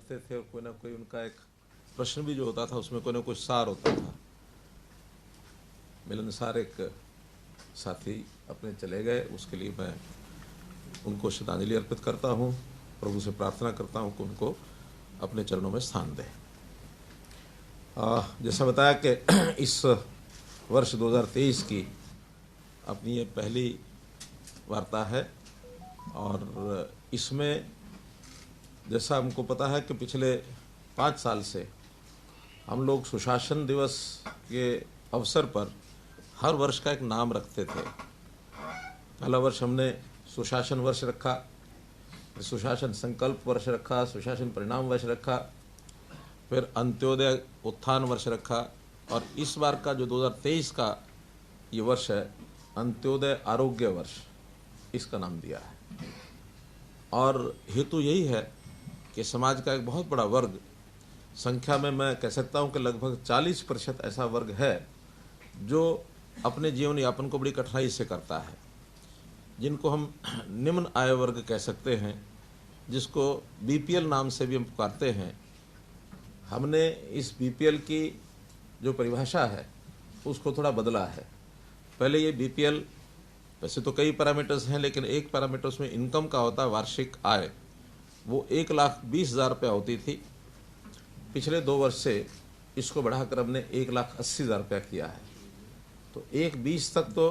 बैठते थे और कोई ना कोई उनका एक प्रश्न भी जो होता था उसमें कोई ना कोई सार होता था। मिलनसार एक साथी अपने चले गए, उसके लिए मैं उनको श्रद्धांजलि अर्पित करता हूँ। प्रभु से प्रार्थना करता हूँ कि उनको अपने चरणों में स्थान दे। जैसा बताया कि इस वर्ष 2023 की अपनी ये पहली वार्ता है और इसमें जैसा हमको पता है कि पिछले 5 साल से हम लोग सुशासन दिवस के अवसर पर हर वर्ष का एक नाम रखते थे। पहला वर्ष हमने सुशासन वर्ष रखा, सुशासन संकल्प वर्ष रखा, सुशासन परिणाम वर्ष रखा, फिर अंत्योदय उत्थान वर्ष रखा और इस बार का जो 2023 का ये वर्ष है अंत्योदय आरोग्य वर्ष, इसका नाम दिया है। और हेतु यही है कि समाज का एक बहुत बड़ा वर्ग, संख्या में मैं कह सकता हूं कि लगभग 40% ऐसा वर्ग है जो अपने जीवन यापन को बड़ी कठिनाई से करता है, जिनको हम निम्न आय वर्ग कह सकते हैं, जिसको बीपीएल नाम से भी हम पुकारते हैं। हमने इस बीपीएल की जो परिभाषा है उसको थोड़ा बदला है। पहले ये बीपीएल, वैसे तो कई पैरामीटर्स हैं लेकिन एक पैरामीटर उसमें इनकम का होता है, वार्षिक आय, वो 1,20,000 रुपया होती थी। पिछले 2 वर्ष से इसको बढ़ाकर हमने 1,80,000 रुपया किया है। तो 1,20 तक तो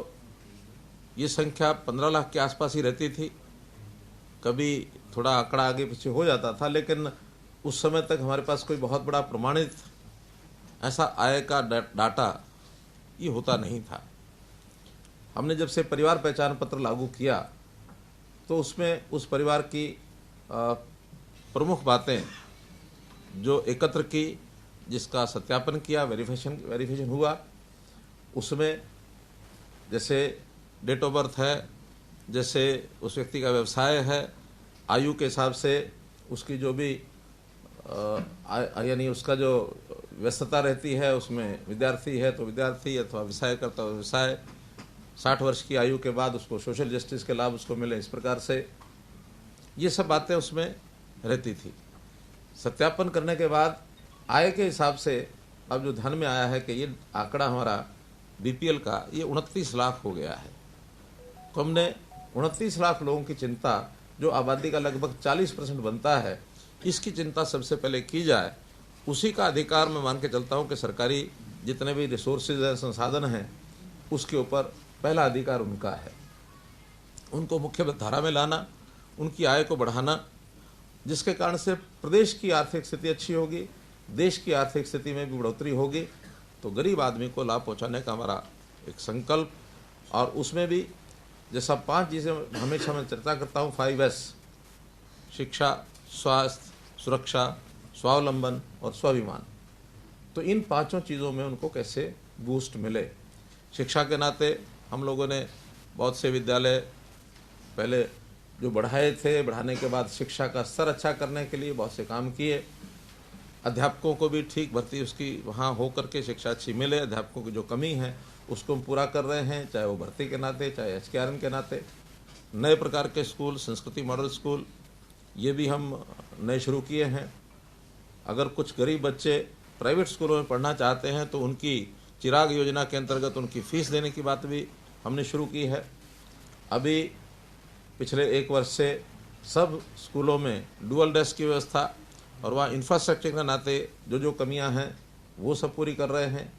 ये संख्या 15 लाख के आसपास ही रहती थी। कभी थोड़ा आंकड़ा आगे पीछे हो जाता था, लेकिन उस समय तक हमारे पास कोई बहुत बड़ा प्रमाणित ऐसा आय का डाटा ये होता नहीं था। हमने जब से परिवार पहचान पत्र लागू किया तो उसमें उस परिवार की प्रमुख बातें जो एकत्र की, जिसका सत्यापन किया, वेरिफिकेशन हुआ, उसमें जैसे डेट ऑफ बर्थ है, जैसे उस व्यक्ति का व्यवसाय है, आयु के हिसाब से उसकी जो भी यानी उसका जो व्यस्तता रहती है, उसमें विद्यार्थी है तो विद्यार्थी अथवा व्यवसाय करता है व्यवसाय, 60 वर्ष की आयु के बाद उसको सोशल जस्टिस के लाभ उसको मिले, इस प्रकार से ये सब बातें उसमें रहती थी। सत्यापन करने के बाद आय के हिसाब से अब जो ध्यान में आया है कि ये आंकड़ा हमारा बीपीएल का ये 29 लाख हो गया है। तो हमने 29 लाख लोगों की चिंता, जो आबादी का लगभग 40% बनता है, इसकी चिंता सबसे पहले की जाए। उसी का अधिकार मैं मान के चलता हूँ कि सरकारी जितने भी रिसोर्सेज हैं, संसाधन हैं, उसके ऊपर पहला अधिकार उनका है। उनको मुख्य धारा में लाना, उनकी आय को बढ़ाना, जिसके कारण से प्रदेश की आर्थिक स्थिति अच्छी होगी, देश की आर्थिक स्थिति में भी बढ़ोतरी होगी। तो गरीब आदमी को लाभ पहुंचाने का हमारा एक संकल्प, और उसमें भी जैसा 5 चीज़ें हमेशा मैं चर्चा करता हूँ, 5S, शिक्षा, स्वास्थ्य, सुरक्षा, स्वावलंबन और स्वाभिमान। तो इन 5 चीज़ों में उनको कैसे बूस्ट मिले। शिक्षा के नाते हम लोगों ने बहुत से विद्यालय पहले जो बढ़ाए थे, बढ़ाने के बाद शिक्षा का स्तर अच्छा करने के लिए बहुत से काम किए। अध्यापकों को भी ठीक भर्ती उसकी वहाँ हो करके शिक्षा अच्छी मिले। अध्यापकों की जो कमी है उसको हम पूरा कर रहे हैं, चाहे वो भर्ती के नाते, चाहे HKRN के नाते। नए प्रकार के स्कूल, संस्कृति मॉडल स्कूल, ये भी हम नए शुरू किए हैं। अगर कुछ गरीब बच्चे प्राइवेट स्कूलों में पढ़ना चाहते हैं तो उनकी चिराग योजना के अंतर्गत उनकी फीस देने की बात भी हमने शुरू की है। अभी पिछले 1 वर्ष से सब स्कूलों में डुअल डेस्क की व्यवस्था और वहाँ इंफ्रास्ट्रक्चर के नाते जो कमियां हैं वो सब पूरी कर रहे हैं।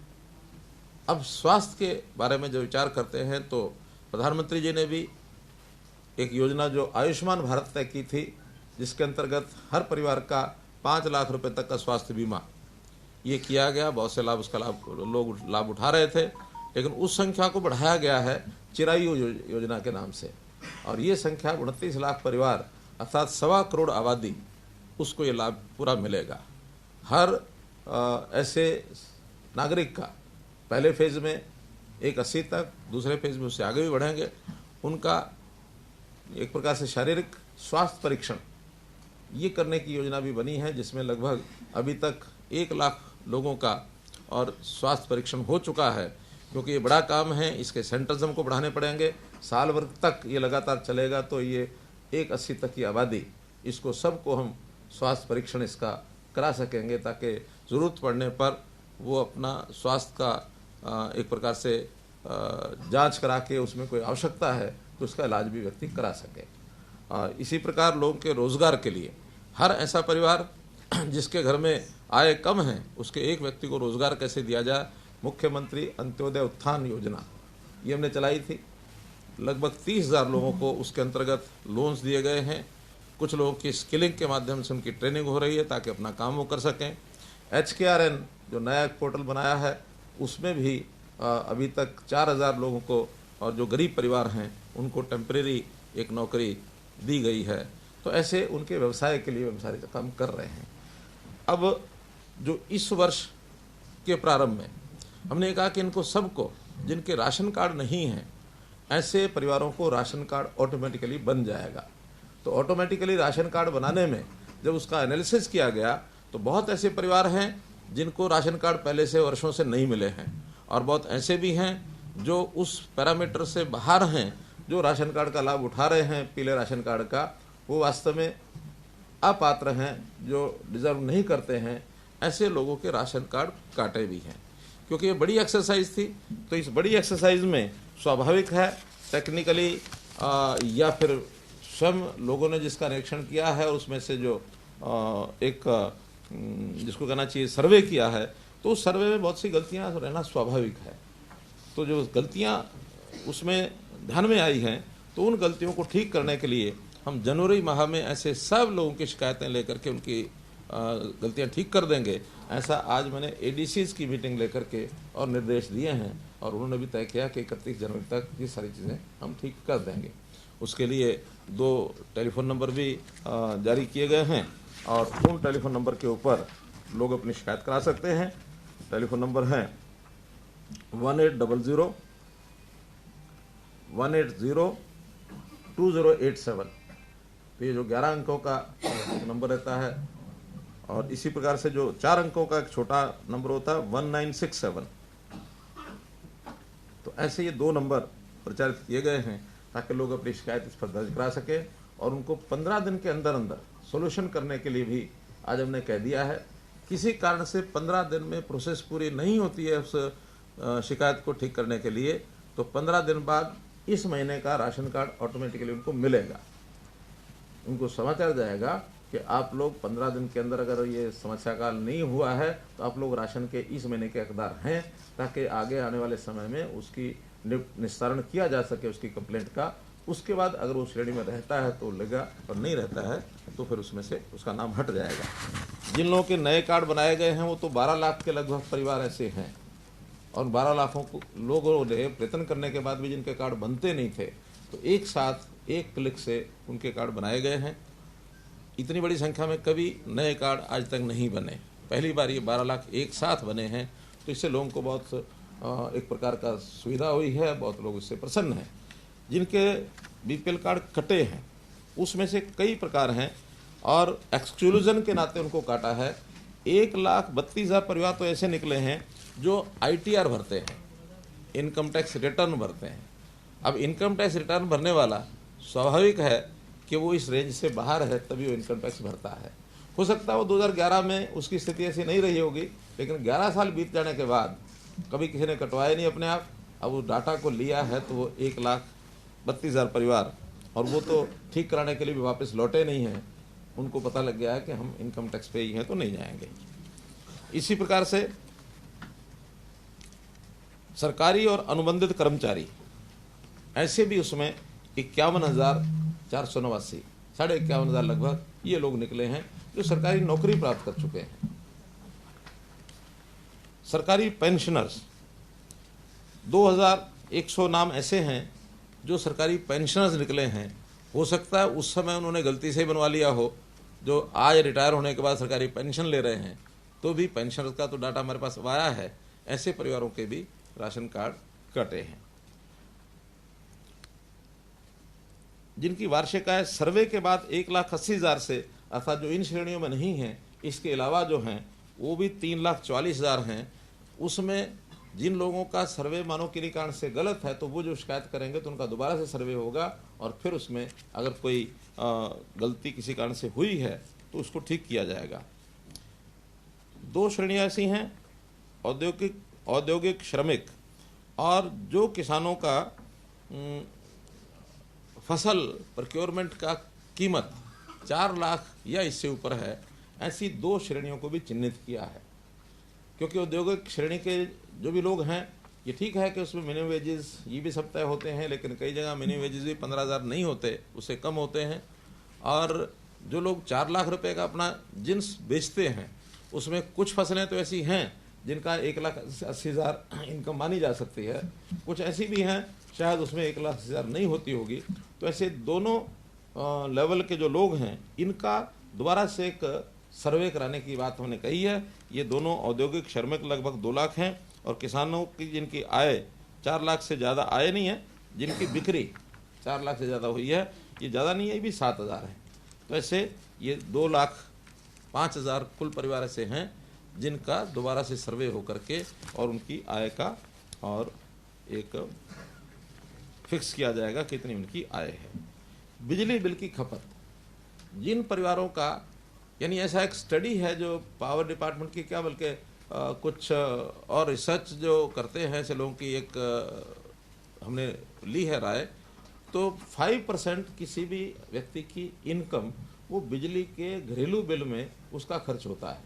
अब स्वास्थ्य के बारे में जो विचार करते हैं तो प्रधानमंत्री जी ने भी एक योजना जो आयुष्मान भारत तय की थी, जिसके अंतर्गत हर परिवार का 5 लाख रुपए तक का स्वास्थ्य बीमा ये किया गया। बहुत से लोग उसका लोग लाभ उठा रहे थे, लेकिन उस संख्या को बढ़ाया गया है चिरायु योजना के नाम से, और ये संख्या 29 लाख परिवार अर्थात 1.25 करोड़ आबादी, उसको ये लाभ पूरा मिलेगा। हर ऐसे नागरिक का पहले फेज में 180 तक, दूसरे फेज में उससे आगे भी बढ़ेंगे, उनका एक प्रकार से शारीरिक स्वास्थ्य परीक्षण ये करने की योजना भी बनी है, जिसमें लगभग अभी तक 1 लाख लोगों का और स्वास्थ्य परीक्षण हो चुका है। क्योंकि ये बड़ा काम है, इसके सेंटर्स हमको बढ़ाने पड़ेंगे, साल भर तक ये लगातार चलेगा। तो ये 180 तक की आबादी, इसको सबको हम स्वास्थ्य परीक्षण इसका करा सकेंगे, ताकि ज़रूरत पड़ने पर वो अपना स्वास्थ्य का एक प्रकार से जांच करा के उसमें कोई आवश्यकता है तो उसका इलाज भी व्यक्ति करा सके। इसी प्रकार लोगों के रोजगार के लिए हर ऐसा परिवार जिसके घर में आय कम है उसके एक व्यक्ति को रोजगार कैसे दिया जाए, मुख्यमंत्री अंत्योदय उत्थान योजना ये हमने चलाई थी। लगभग 30,000 लोगों को उसके अंतर्गत लोन्स दिए गए हैं। कुछ लोगों की स्किलिंग के माध्यम से उनकी ट्रेनिंग हो रही है ताकि अपना काम वो कर सकें। HKRN जो नया पोर्टल बनाया है उसमें भी अभी तक 4,000 लोगों को और जो गरीब परिवार हैं उनको टेम्परेरी एक नौकरी दी गई है। तो ऐसे उनके व्यवसाय के लिए व्यवसाय का काम कर रहे हैं। अब जो इस वर्ष के प्रारंभ में हमने कहा कि इनको सबको जिनके राशन कार्ड नहीं हैं ऐसे परिवारों को राशन कार्ड ऑटोमेटिकली बन जाएगा। तो ऑटोमेटिकली राशन कार्ड बनाने में जब उसका एनालिसिस किया गया तो बहुत ऐसे परिवार हैं जिनको राशन कार्ड पहले से वर्षों से नहीं मिले हैं और बहुत ऐसे भी हैं जो उस पैरामीटर से बाहर हैं, जो राशन कार्ड का लाभ उठा रहे हैं पीले राशन कार्ड का, वो वास्तव में अपात्र हैं, जो डिजर्व नहीं करते हैं। ऐसे लोगों के राशन कार्ड काटे भी हैं। क्योंकि ये बड़ी एक्सरसाइज थी, तो इस बड़ी एक्सरसाइज में स्वाभाविक है टेक्निकली या फिर स्वयं लोगों ने जिसका निरीक्षण किया है उसमें से जो एक जिसको कहना चाहिए सर्वे किया है, तो उस सर्वे में बहुत सी गलतियां रहना स्वाभाविक है। तो जो गलतियां उसमें ध्यान में आई हैं तो उन गलतियों को ठीक करने के लिए हम जनवरी माह में ऐसे सब लोगों की शिकायतें लेकर के उनकी गलतियां ठीक कर देंगे। ऐसा आज मैंने ADCs की मीटिंग लेकर के और निर्देश दिए हैं और उन्होंने भी तय किया कि 31 जनवरी तक ये सारी चीज़ें हम ठीक कर देंगे। उसके लिए 2 टेलीफोन नंबर भी जारी किए गए हैं और उन टेलीफोन नंबर के ऊपर लोग अपनी शिकायत करा सकते हैं। टेलीफोन नंबर है 1800 180 2087। तो ये जो 11 अंकों का नंबर रहता है और इसी प्रकार से जो 4 अंकों का एक छोटा नंबर होता है 1967। तो ऐसे ये 2 नंबर प्रचारित किए गए हैं ताकि लोग अपनी शिकायत इस पर दर्ज करा सके और उनको 15 दिन के अंदर अंदर सॉल्यूशन करने के लिए भी आज हमने कह दिया है। किसी कारण से 15 दिन में प्रोसेस पूरी नहीं होती है उस शिकायत को ठीक करने के लिए, तो 15 दिन बाद इस महीने का राशन कार्ड ऑटोमेटिकली उनको मिलेगा। उनको समाचार जाएगा कि आप लोग 15 दिन के अंदर अगर ये समस्या काल नहीं हुआ है तो आप लोग राशन के इस महीने के हकदार हैं, ताकि आगे आने वाले समय में उसकी निस्तारण किया जा सके उसकी कंप्लेंट का। उसके बाद अगर वो श्रेणी में रहता है तो लेगा और नहीं रहता है तो फिर उसमें से उसका नाम हट जाएगा। जिन लोगों के नए कार्ड बनाए गए हैं वो तो 12 लाख के लगभग परिवार ऐसे हैं और 12 लाखों को लोगों ने प्रयत्न करने के बाद भी जिनके कार्ड बनते नहीं थे तो एक साथ एक क्लिक से उनके कार्ड बनाए गए हैं। इतनी बड़ी संख्या में कभी नए कार्ड आज तक नहीं बने, पहली बार ये 12 लाख एक साथ बने हैं। तो इससे लोगों को बहुत एक प्रकार का सुविधा हुई है, बहुत लोग इससे प्रसन्न हैं। जिनके BPL कार्ड कटे हैं उसमें से कई प्रकार हैं और एक्सक्लूजन के नाते उनको काटा है। 1,32,000 परिवार तो ऐसे निकले हैं जो ITR भरते हैं, इनकम टैक्स रिटर्न भरते हैं। अब इनकम टैक्स रिटर्न भरने वाला स्वाभाविक है कि वो इस रेंज से बाहर है तभी वो इनकम टैक्स भरता है। हो सकता है वो 2011 में उसकी स्थिति ऐसी नहीं रही होगी, लेकिन 11 साल बीत जाने के बाद कभी किसी ने कटवाया नहीं अपने आप, अब वो डाटा को लिया है तो वो 1,32,000 परिवार, और वो तो ठीक कराने के लिए भी वापस लौटे नहीं हैं। उनको पता लग गया है कि हम इनकम टैक्स पे ही हैं तो नहीं जाएंगे। इसी प्रकार से सरकारी और अनुबंधित कर्मचारी ऐसे भी उसमें 51,489 51,500 लगभग ये लोग निकले हैं जो सरकारी नौकरी प्राप्त कर चुके हैं। सरकारी पेंशनर्स 2,100 नाम ऐसे हैं जो सरकारी पेंशनर्स निकले हैं। हो सकता है उस समय उन्होंने गलती से बनवा लिया हो, जो आज रिटायर होने के बाद सरकारी पेंशन ले रहे हैं, तो भी पेंशनर्स का तो डाटा हमारे पास आया है। ऐसे परिवारों के भी राशन कार्ड कटे हैं। जिनकी वार्षिक आय सर्वे के बाद 1,80,000 से, अर्थात जो इन श्रेणियों में नहीं है, इसके अलावा जो हैं वो भी 3,44,000 हैं। उसमें जिन लोगों का सर्वे मानो किसी कारण से गलत है तो वो जो शिकायत करेंगे तो उनका दोबारा से सर्वे होगा और फिर उसमें अगर कोई गलती किसी कारण से हुई है तो उसको ठीक किया जाएगा। दो श्रेणियां ऐसी हैं, औद्योगिक श्रमिक और जो किसानों का फसल प्रोक्योरमेंट का कीमत 4 लाख या इससे ऊपर है, ऐसी दो श्रेणियों को भी चिन्हित किया है। क्योंकि औद्योगिक श्रेणी के जो भी लोग हैं, ये ठीक है कि उसमें मिनिमम वेजेस ये भी सब तय होते हैं, लेकिन कई जगह मिनिमम वेजेस भी 15,000 नहीं होते, उससे कम होते हैं। और जो लोग 4 लाख रुपए का अपना जिन्स बेचते हैं, उसमें कुछ फसलें तो ऐसी हैं जिनका 1,80,000 इनकम मानी जा सकती है, कुछ ऐसी भी हैं शायद उसमें 1,80,000 नहीं होती होगी। तो ऐसे दोनों लेवल के जो लोग हैं, इनका दोबारा से एक सर्वे कराने की बात हमने कही है। ये दोनों औद्योगिक श्रमिक लगभग 2 लाख हैं, और किसानों की जिनकी आय 4 लाख से ज़्यादा आय नहीं है, जिनकी बिक्री 4 लाख से ज़्यादा हुई है, ये ज़्यादा नहीं है, ये भी 7,000 है। तो ऐसे ये 2,05,000 कुल परिवार ऐसे हैं जिनका दोबारा से सर्वे होकर के और उनकी आय का और एक फिक्स किया जाएगा कितनी उनकी आय है। बिजली बिल की खपत, जिन परिवारों का, यानी ऐसा एक स्टडी है जो पावर डिपार्टमेंट की क्या बल्कि कुछ और रिसर्च जो करते हैं ऐसे लोगों की एक हमने ली है राय, तो 5% किसी भी व्यक्ति की इनकम वो बिजली के घरेलू बिल में उसका खर्च होता है।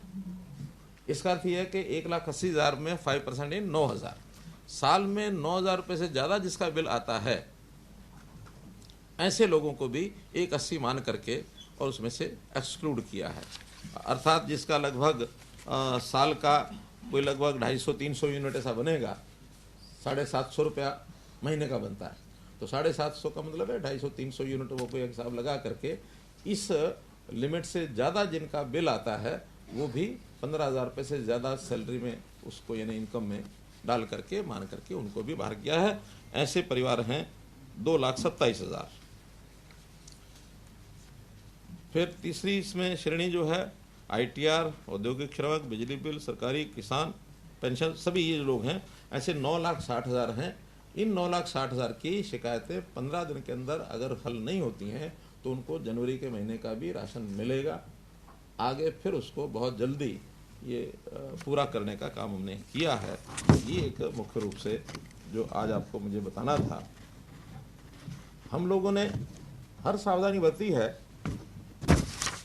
इसका अर्थ यह है कि 1,80,000 में 5% 9,000, साल में 9,000 रुपये से ज़्यादा जिसका बिल आता है, ऐसे लोगों को भी 1,80 मान करके और उसमें से एक्सक्लूड किया है। अर्थात जिसका लगभग साल का कोई लगभग 250-300 यूनिट ऐसा बनेगा, 750 रुपया महीने का बनता है, तो 750 का मतलब है 250-300 यूनिट वो कोई हिसाब लगा करके इस लिमिट से ज़्यादा जिनका बिल आता है वो भी 15,000 रुपये से ज़्यादा सैलरी में उसको यानी इनकम में डाल करके मान करके उनको भी बाहर किया है। ऐसे परिवार हैं 2,27,000। फिर तीसरी इसमें श्रेणी जो है ITR, औद्योगिक श्रमिक, बिजली बिल, सरकारी, किसान, पेंशन, सभी ये जो लोग हैं ऐसे 9,60,000 हैं। इन 9,60,000 की शिकायतें 15 दिन के अंदर अगर हल नहीं होती हैं तो उनको जनवरी के महीने का भी राशन मिलेगा। आगे फिर उसको बहुत जल्दी ये पूरा करने का काम हमने किया है। ये एक मुख्य रूप से जो आज आपको मुझे बताना था। हम लोगों ने हर सावधानी बरती है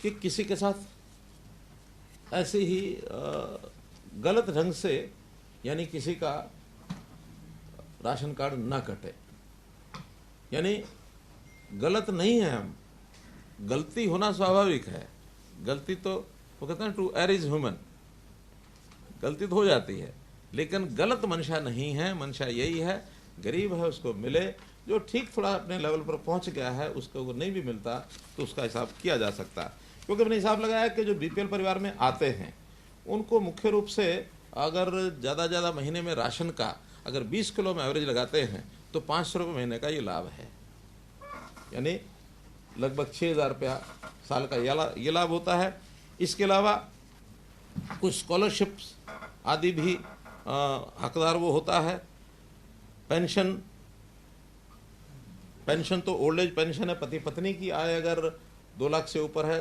कि किसी के साथ ऐसे ही गलत ढंग से यानी किसी का राशन कार्ड ना कटे। यानी गलत नहीं है हम, गलती होना स्वाभाविक है, गलती तो वो कहते हैं टू एयर इज ह्यूमन, गलती तो हो जाती है, लेकिन गलत मंशा नहीं है। मंशा यही है गरीब है उसको मिले, जो ठीक थोड़ा अपने लेवल पर पहुंच गया है उसको वो नहीं भी मिलता तो उसका हिसाब किया जा सकता है। क्योंकि हमने हिसाब लगाया कि जो BPL परिवार में आते हैं उनको मुख्य रूप से अगर ज़्यादा महीने में राशन का अगर 20 किलो में एवरेज लगाते हैं तो 500 रुपये महीने का ये लाभ है, यानी लगभग 6,000 रुपया साल का ये लाभ होता है। इसके अलावा कुछ स्कॉलरशिप्स आदि भी हकदार वो होता है। पेंशन तो ओल्ड एज पेंशन है, पति पत्नी की आय अगर 2 लाख से ऊपर है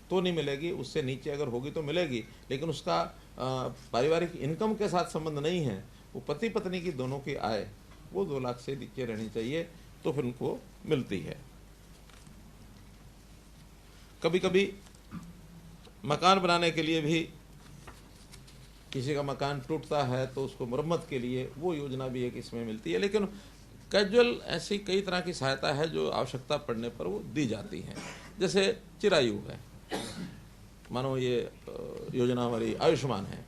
तो नहीं मिलेगी, उससे नीचे अगर होगी तो मिलेगी, लेकिन उसका पारिवारिक इनकम के साथ संबंध नहीं है। वो पति पत्नी की दोनों की आय वो 2 लाख से नीचे रहनी चाहिए तो फिर उनको मिलती है। कभी कभी मकान बनाने के लिए भी किसी का मकान टूटता है तो उसको मरम्मत के लिए वो योजना भी एक इसमें मिलती है। लेकिन कैजुअल ऐसी कई तरह की सहायता है जो आवश्यकता पड़ने पर वो दी जाती है। जैसे चिरायु है, मानो ये योजना हमारी आयुष्मान है,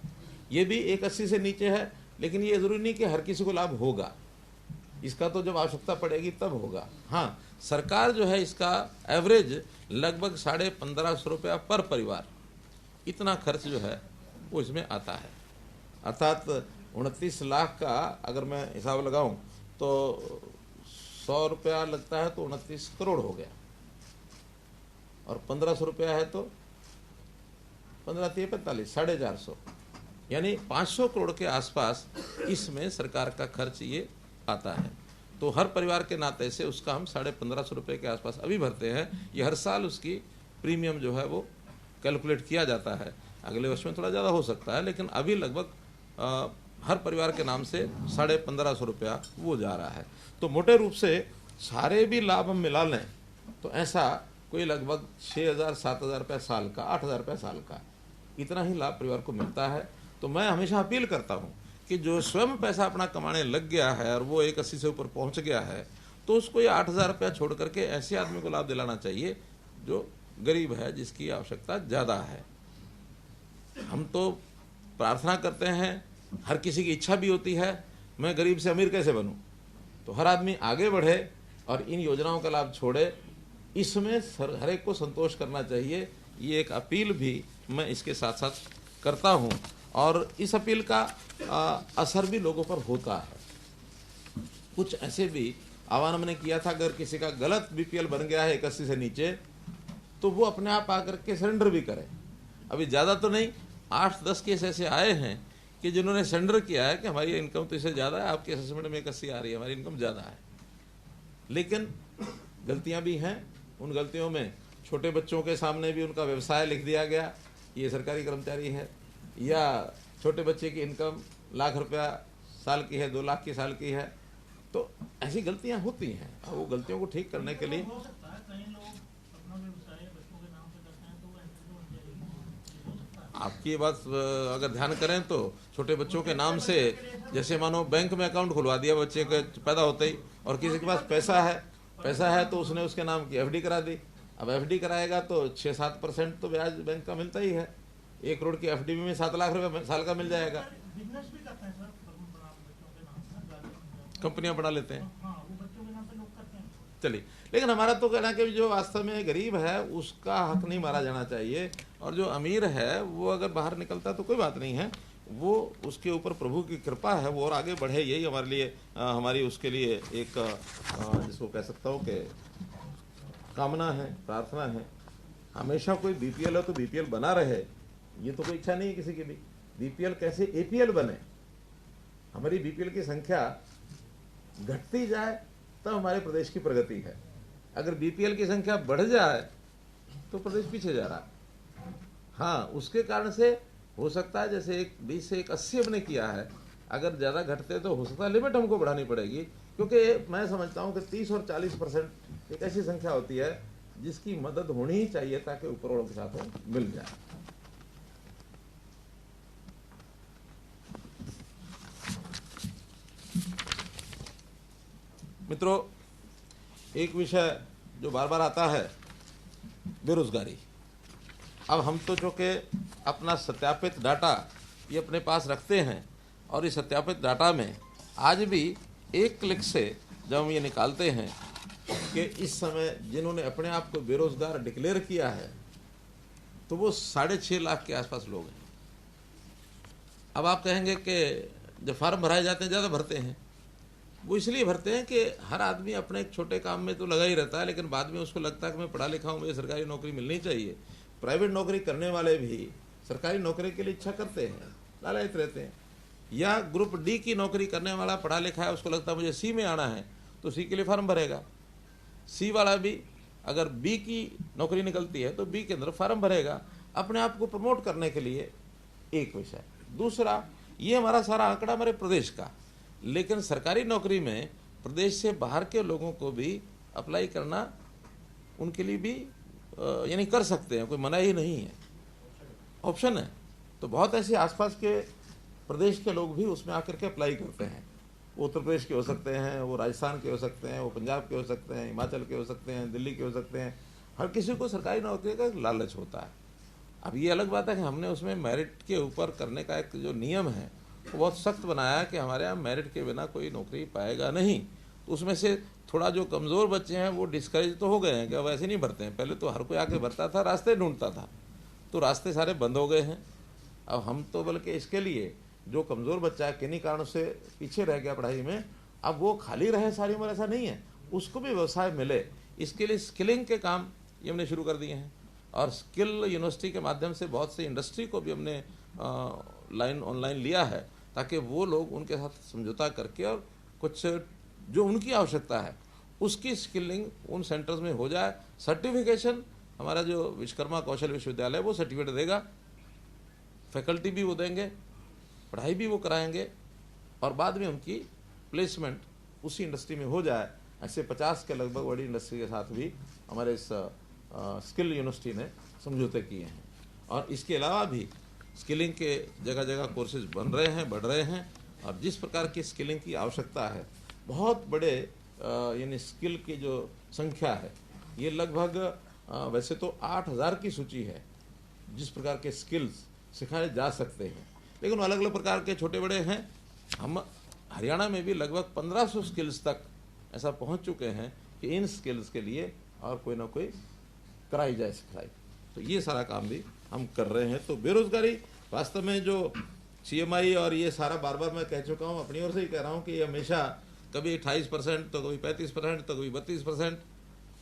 ये भी 1,80 से नीचे है, लेकिन ये जरूरी नहीं कि हर किसी को लाभ होगा, इसका तो जब आवश्यकता पड़ेगी तब होगा। हाँ, सरकार जो है इसका एवरेज लगभग 1,550 रुपया पर परिवार, इतना खर्च जो है वो इसमें आता है। अर्थात 29 लाख का अगर मैं हिसाब लगाऊं तो 100 रुपया लगता है तो 29 करोड़ हो गया, और 1,500 रुपया है तो 15-45, 450, यानी 500 करोड़ के आसपास इसमें सरकार का खर्च ये आता है। तो हर परिवार के नाते से उसका हम 1,550 रुपये के आसपास अभी भरते हैं। ये हर साल उसकी प्रीमियम जो है वो कैलकुलेट किया जाता है। अगले वर्ष में थोड़ा ज़्यादा हो सकता है, लेकिन अभी लगभग हर परिवार के नाम से 1550 रुपया वो जा रहा है। तो मोटे रूप से सारे भी लाभ हम मिला लें तो ऐसा कोई लगभग 6000-7000 रुपया साल का, 8000 रुपया साल का, इतना ही लाभ परिवार को मिलता है। तो मैं हमेशा अपील करता हूँ कि जो स्वयं पैसा अपना कमाने लग गया है और वो 180 से ऊपर पहुँच गया है, तो उसको ये 8000 रुपया छोड़ करके ऐसे आदमी को लाभ दिलाना चाहिए जो गरीब है, जिसकी आवश्यकता ज़्यादा है। हम तो प्रार्थना करते हैं, हर किसी की इच्छा भी होती है मैं गरीब से अमीर कैसे बनूं, तो हर आदमी आगे बढ़े और इन योजनाओं का लाभ छोड़े, इसमें हर एक को संतोष करना चाहिए। ये एक अपील भी मैं इसके साथ साथ करता हूं और इस अपील का असर भी लोगों पर होता है। कुछ ऐसे भी आह्वान मैंने किया था, अगर किसी का गलत बीपीएल बन गया है 81 से नीचे, तो वो अपने आप आकर के सरेंडर भी करे। अभी ज़्यादा तो नहीं, 8-10 केस ऐसे आए हैं कि जिन्होंने सरेंडर किया है कि हमारी इनकम तो इससे ज़्यादा है, आपके असेसमेंट में 81 आ रही है, हमारी इनकम ज़्यादा है। लेकिन गलतियां भी हैं। उन गलतियों में छोटे बच्चों के सामने भी उनका व्यवसाय लिख दिया गया, ये सरकारी कर्मचारी है, या छोटे बच्चे की इनकम लाख रुपया साल की है, 2 लाख की साल की है। तो ऐसी गलतियां होती हैं और वो गलतियों को ठीक करने के लिए आपकी ये बात अगर ध्यान करें तो छोटे बच्चों के नाम से, जैसे मानो बैंक में अकाउंट खुलवा दिया बच्चे के पैदा होते ही, और किसी के पास पैसा है तो उसने उसके नाम की एफडी करा दी। अब एफडी कराएगा तो 6-7% तो ब्याज बैंक का मिलता ही है। 1 करोड़ की एफडी में 7 लाख रुपए साल का मिल जाएगा। कंपनियां बना लेते हैं। चलिए, लेकिन हमारा तो कहना है कि जो वास्तव में गरीब है उसका हक नहीं मारा जाना चाहिए, और जो अमीर है वो अगर बाहर निकलता है तो कोई बात नहीं है, वो उसके ऊपर प्रभु की कृपा है, वो और आगे बढ़े, यही हमारे लिए हमारी उसके लिए एक जिसको कह सकता हूँ कि कामना है, प्रार्थना है। हमेशा कोई बीपीएल है तो बीपीएल बना रहे, ये तो कोई इच्छा नहीं है किसी की भी। बीपीएल कैसे एपीएल बने, हमारी बीपीएल की संख्या घटती जाए तब हमारे प्रदेश की प्रगति है। अगर बीपीएल की संख्या बढ़ जाए तो प्रदेश पीछे जा रहा है। हाँ, उसके कारण से हो सकता है जैसे 20 से 80 हमने किया है, अगर ज़्यादा घटते तो हो सकता है लिमिट हमको बढ़ानी पड़ेगी, क्योंकि मैं समझता हूँ कि 30 और 40% एक ऐसी संख्या होती है जिसकी मदद होनी ही चाहिए ताकि ऊपर वालों के साथ मिल जाए। मित्रों, एक विषय जो बार बार आता है, बेरोजगारी। अब हम तो जो कि अपना सत्यापित डाटा ये अपने पास रखते हैं, और इस सत्यापित डाटा में आज भी एक क्लिक से जब हम ये निकालते हैं कि इस समय जिन्होंने अपने आप को बेरोजगार डिक्लेयर किया है तो वो 6.5 लाख के आसपास लोग हैं। अब आप कहेंगे कि जब फार्म भराए जाते हैं ज़्यादा भरते हैं, वो इसलिए भरते हैं कि हर आदमी अपने एक छोटे काम में तो लगा ही रहता है, लेकिन बाद में उसको लगता है कि मैं पढ़ा लिखा हूँ, मुझे सरकारी नौकरी मिलनी चाहिए। प्राइवेट नौकरी करने वाले भी सरकारी नौकरी के लिए इच्छा करते हैं, लालयित रहते हैं। या ग्रुप डी की नौकरी करने वाला पढ़ा लिखा है, उसको लगता है मुझे सी में आना है, तो सी के लिए फार्म भरेगा। सी वाला भी अगर बी की नौकरी निकलती है तो बी के अंदर फार्म भरेगा, अपने आप को प्रमोट करने के लिए। एक विषय। दूसरा, ये हमारा सारा आंकड़ा हमारे प्रदेश का, लेकिन सरकारी नौकरी में प्रदेश से बाहर के लोगों को भी अप्लाई करना उनके लिए भी यानी कर सकते हैं, कोई मना ही नहीं है, ऑप्शन है। तो बहुत ऐसे आसपास के प्रदेश के लोग भी उसमें आकर के अप्लाई करते हैं। वो उत्तर प्रदेश के हो सकते हैं, वो राजस्थान के हो सकते हैं, वो पंजाब के हो सकते हैं, हिमाचल के हो सकते हैं, दिल्ली के हो सकते हैं। हर किसी को सरकारी नौकरी का लालच होता है। अब ये अलग बात है कि हमने उसमें मेरिट के ऊपर करने का एक जो नियम है वो बहुत सख्त बनाया कि हमारे यहाँ मेरिट के बिना कोई नौकरी पाएगा नहीं। तो उसमें से थोड़ा जो कमज़ोर बच्चे हैं वो डिस्करेज तो हो गए हैं कि अब ऐसे नहीं भरते हैं। पहले तो हर कोई आके भरता था, रास्ते ढूंढता था, तो रास्ते सारे बंद हो गए हैं। अब हम तो बल्कि इसके लिए जो कमज़ोर बच्चा है किन्हीं कारणों से पीछे रह गया पढ़ाई में, अब वो खाली रहे सारी उम्र, ऐसा नहीं है, उसको भी व्यवसाय मिले, इसके लिए स्किलिंग के काम ये हमने शुरू कर दिए हैं। और स्किल यूनिवर्सिटी के माध्यम से बहुत सी इंडस्ट्री को भी हमने ऑनलाइन लिया है, ताकि वो लोग उनके साथ समझौता करके और कुछ जो उनकी आवश्यकता है उसकी स्किलिंग उन सेंटर्स में हो जाए। सर्टिफिकेशन हमारा जो विश्वकर्मा कौशल विश्वविद्यालय वो सर्टिफिकेट देगा, फैकल्टी भी वो देंगे, पढ़ाई भी वो कराएंगे और बाद में उनकी प्लेसमेंट उसी इंडस्ट्री में हो जाए। ऐसे 50 के लगभग बड़ी इंडस्ट्री के साथ भी हमारे इस स्किल यूनिवर्सिटी ने समझौते किए हैं। और इसके अलावा भी स्किलिंग के जगह जगह कोर्सेज बन रहे हैं, बढ़ रहे हैं। और जिस प्रकार की स्किलिंग की आवश्यकता है, बहुत बड़े यानी स्किल की जो संख्या है ये लगभग वैसे तो 8000 की सूची है जिस प्रकार के स्किल्स सिखाए जा सकते हैं, लेकिन अलग अलग प्रकार के छोटे बड़े हैं। हम हरियाणा में भी लगभग 1500 स्किल्स तक ऐसा पहुंच चुके हैं कि इन स्किल्स के लिए और कोई ना कोई कराई जाए सिखाई। तो ये सारा काम भी हम कर रहे हैं। तो बेरोजगारी वास्तव में जो CMI और ये सारा बार बार मैं कह चुका हूँ, अपनी ओर से ही कह रहा हूँ कि हमेशा कभी 28% तो कभी 35% तो कभी 32%।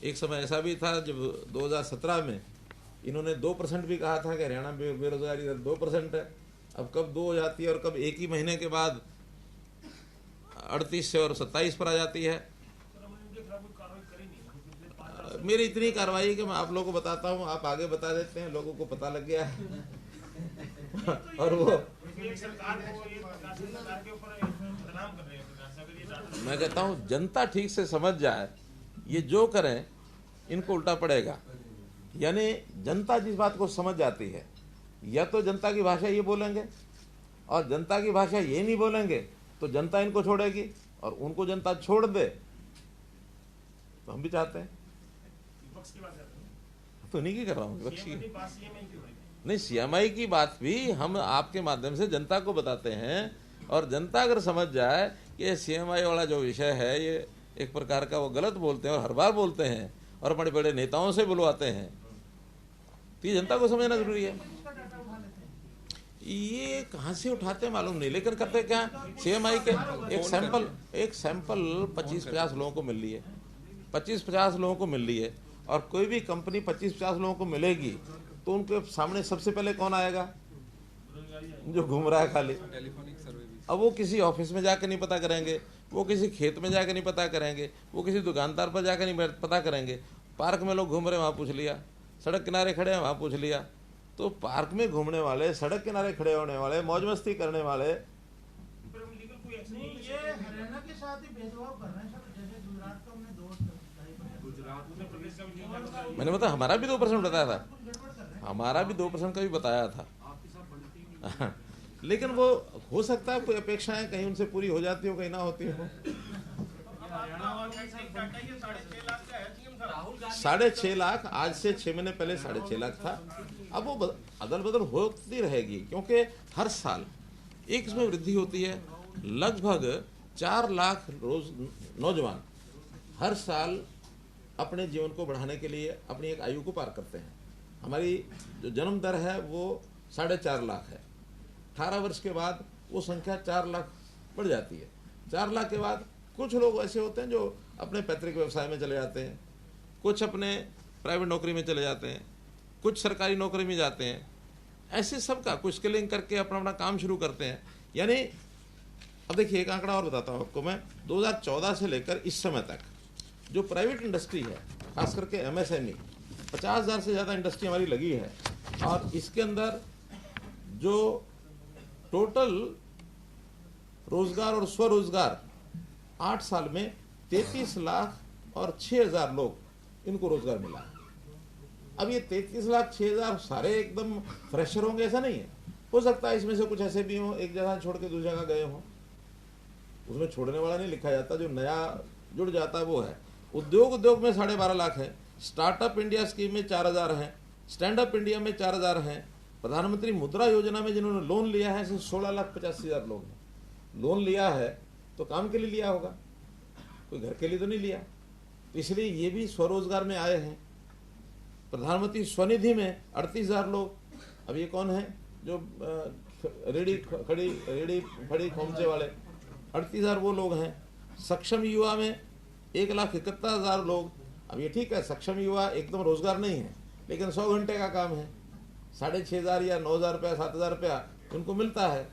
एक समय ऐसा भी था जब 2017 में इन्होंने 2% भी कहा था कि हरियाणा में बेरोजगारी दर 2% है। अब कब 2 हो जाती है और कब एक ही महीने के बाद 38 से और 27 पर आ जाती है। मेरी इतनी कार्रवाई है कि मैं आप लोगों को बताता हूँ, आप आगे बता देते हैं, लोगों को पता लग गया है। और वो मैं कहता हूँ जनता ठीक से समझ जाए, ये जो करें इनको उल्टा पड़ेगा। यानी जनता जिस बात को समझ जाती है, या तो जनता की भाषा ये बोलेंगे और जनता की भाषा ये नहीं बोलेंगे तो जनता इनको छोड़ेगी, और उनको जनता छोड़ दे तो हम भी चाहते हैं। तो नहीं की कर रहा हूँ विपक्ष की नहीं, CMI की बात भी हम आपके माध्यम से जनता को बताते हैं। और जनता अगर समझ जाए कि CMI वाला जो विषय है ये एक प्रकार का वो गलत बोलते हैं और हर बार बोलते हैं और बड़े बड़े नेताओं से बुलवाते हैं, तो ये जनता को समझना जरूरी है। ये कहाँ से उठाते हैं मालूम नहीं, लेकिन करते क्या, CMI के एक सैंपल 25-50 लोगों को मिल रही है, 25-50 लोगों को मिल रही है। और कोई भी कंपनी 25-50 लोगों को मिलेगी तो उनके सामने सबसे पहले कौन आएगा, जो घूम रहा है खाली। अब वो किसी ऑफिस में जाकर नहीं पता करेंगे, वो किसी खेत में जाकर नहीं पता करेंगे, वो किसी दुकानदार पर जाकर नहीं पता करेंगे। पार्क में लोग घूम रहे हैं वहाँ पूछ लिया, सड़क किनारे खड़े हैं वहाँ पूछ लिया। तो पार्क में घूमने वाले, सड़क किनारे खड़े होने वाले, मौज मस्ती करने वाले, ये हरियाणा के साथ ही भेदभाव कर रहे हैं सर। जैसे गुजरात का हमने 2 मैंने बताया हमारा भी 2% बताया था, हमारा भी 2% का भी बताया था। लेकिन वो हो सकता है कोई अपेक्षाएं कहीं उनसे पूरी हो जाती हो, कहीं ना होती हो। 6.5 लाख, आज से 6 महीने पहले 6.5 लाख था। अब वो अदल बदल होती रहेगी, क्योंकि हर साल एक इसमें वृद्धि होती है। लगभग 4 लाख रोज नौजवान हर साल अपने जीवन को बढ़ाने के लिए अपनी एक आयु को पार करते हैं। हमारी जो जन्म दर है वो 4.5 लाख है। 18 वर्ष के बाद वो संख्या 4 लाख बढ़ जाती है। 4 लाख के बाद कुछ लोग ऐसे होते हैं जो अपने पैतृक व्यवसाय में चले जाते हैं, कुछ अपने प्राइवेट नौकरी में चले जाते हैं, कुछ सरकारी नौकरी में जाते हैं। ऐसे सबका कुछ स्किलिंग करके अपना अपना काम शुरू करते हैं। यानी अब देखिए एक आंकड़ा और बताता हूँ आपको मैं, 2014 से लेकर इस समय तक जो प्राइवेट इंडस्ट्री है, खास करके MSME, 50,000 से ज़्यादा इंडस्ट्री हमारी लगी है। और इसके अंदर जो टोटल रोजगार और स्वरोजगार 8 साल में 33 लाख और 6,000 लोग, इनको रोजगार मिला। अब ये 33 लाख 6,000 सारे एकदम फ्रेशर होंगे ऐसा नहीं है, हो सकता है इसमें से कुछ ऐसे भी हों एक जगह छोड़ के दूसरी जगह गए हों, उसमें छोड़ने वाला नहीं लिखा जाता, जो नया जुड़ जाता है वो है। उद्योग में 12.5 लाख है, स्टार्टअप इंडिया स्कीम में 4,000 है, स्टैंड अप इंडिया में 4,000 है, प्रधानमंत्री मुद्रा योजना में जिन्होंने लोन लिया है 16,85,000 लोग हैं। लोन लिया है तो काम के लिए लिया होगा, कोई घर के लिए तो नहीं लिया, तो इसलिए ये भी स्वरोजगार में आए हैं। प्रधानमंत्री स्वनिधि में 38,000 लोग। अब ये कौन है जो रेडी फड़ी खोमचे वाले, 38,000 वो लोग हैं। सक्षम युवा में 1,71,000 लोग। अब ये ठीक है, सक्षम युवा एकदम रोजगार नहीं है, लेकिन 100 घंटे का काम है, 6,500 या 9,000 रुपया 7,000 रुपया उनको मिलता है,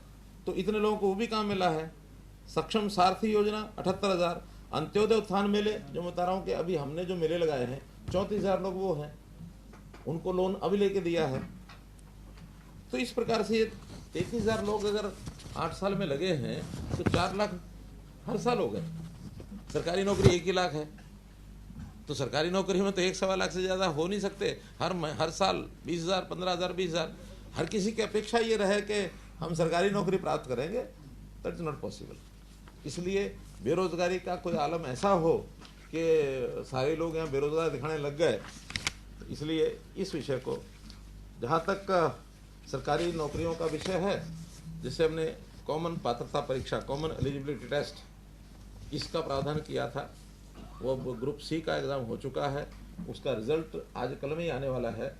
तो इतने लोगों को वो भी काम मिला है। सक्षम सारथी योजना 78,000। अंत्योदय उत्थान मेले जो मैं बता रहा हूँ कि अभी हमने जो मेले लगाए हैं 34,000 लोग वो हैं। उनको लोन अभी लेके दिया है। तो इस प्रकार से 33,000 लोग अगर 8 साल में लगे हैं तो 4 लाख हर साल हो गए। सरकारी नौकरी 1 ही लाख है, तो सरकारी नौकरी में तो 1-1.25 लाख से ज़्यादा हो नहीं सकते। हर साल 20,000, 15,000, 20,000, हर किसी की अपेक्षा ये रहे कि हम सरकारी नौकरी प्राप्त करेंगे, दैट इज नॉट पॉसिबल। इसलिए बेरोजगारी का कोई आलम ऐसा हो कि सारे लोग यहाँ बेरोजगार दिखाने लग गए, इसलिए इस विषय को, जहाँ तक सरकारी नौकरियों का विषय है, जिसे हमने कॉमन पात्रता परीक्षा, कॉमन एलिजिबिलिटी टेस्ट, इसका प्रावधान किया था, वो ग्रुप सी का एग्ज़ाम हो चुका है। उसका रिजल्ट आज कल में ही आने वाला है।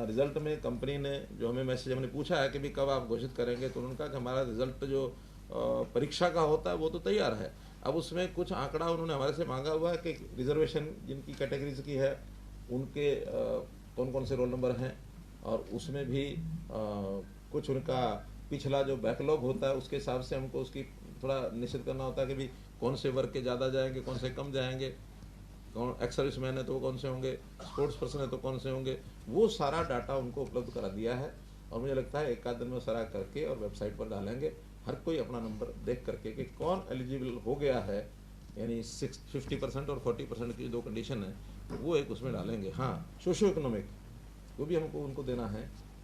रिजल्ट में कंपनी ने जो हमें मैसेज हमने पूछा है कि भी कब आप घोषित करेंगे, तो उन्होंने कहा कि हमारा रिजल्ट जो परीक्षा का होता है वो तो तैयार है। अब उसमें कुछ आंकड़ा उन्होंने हमारे से मांगा हुआ है कि रिजर्वेशन जिनकी कैटेगरीज की है उनके कौन कौन से रोल नंबर हैं, और उसमें भी कुछ उनका पिछला जो बैकलॉग होता है उसके हिसाब से हमको उसकी थोड़ा निश्चित करना होता है कि भी कौन से वर्ग के ज़्यादा जाएंगे, कौन से कम जाएंगे, कौन एक्स सर्विस मैन है तो वो कौन से होंगे, स्पोर्ट्स पर्सन है तो कौन से होंगे। वो सारा डाटा उनको उपलब्ध करा दिया है, और मुझे लगता है 1 आध दिन में सारा करके और वेबसाइट पर डालेंगे। हर कोई अपना नंबर देख करके कि कौन एलिजिबल हो गया है, यानी 50% और 40% की 2 कंडीशन है, वो एक उसमें डालेंगे। हाँ, सोशियो इकोनॉमिक वो भी हमको उनको देना है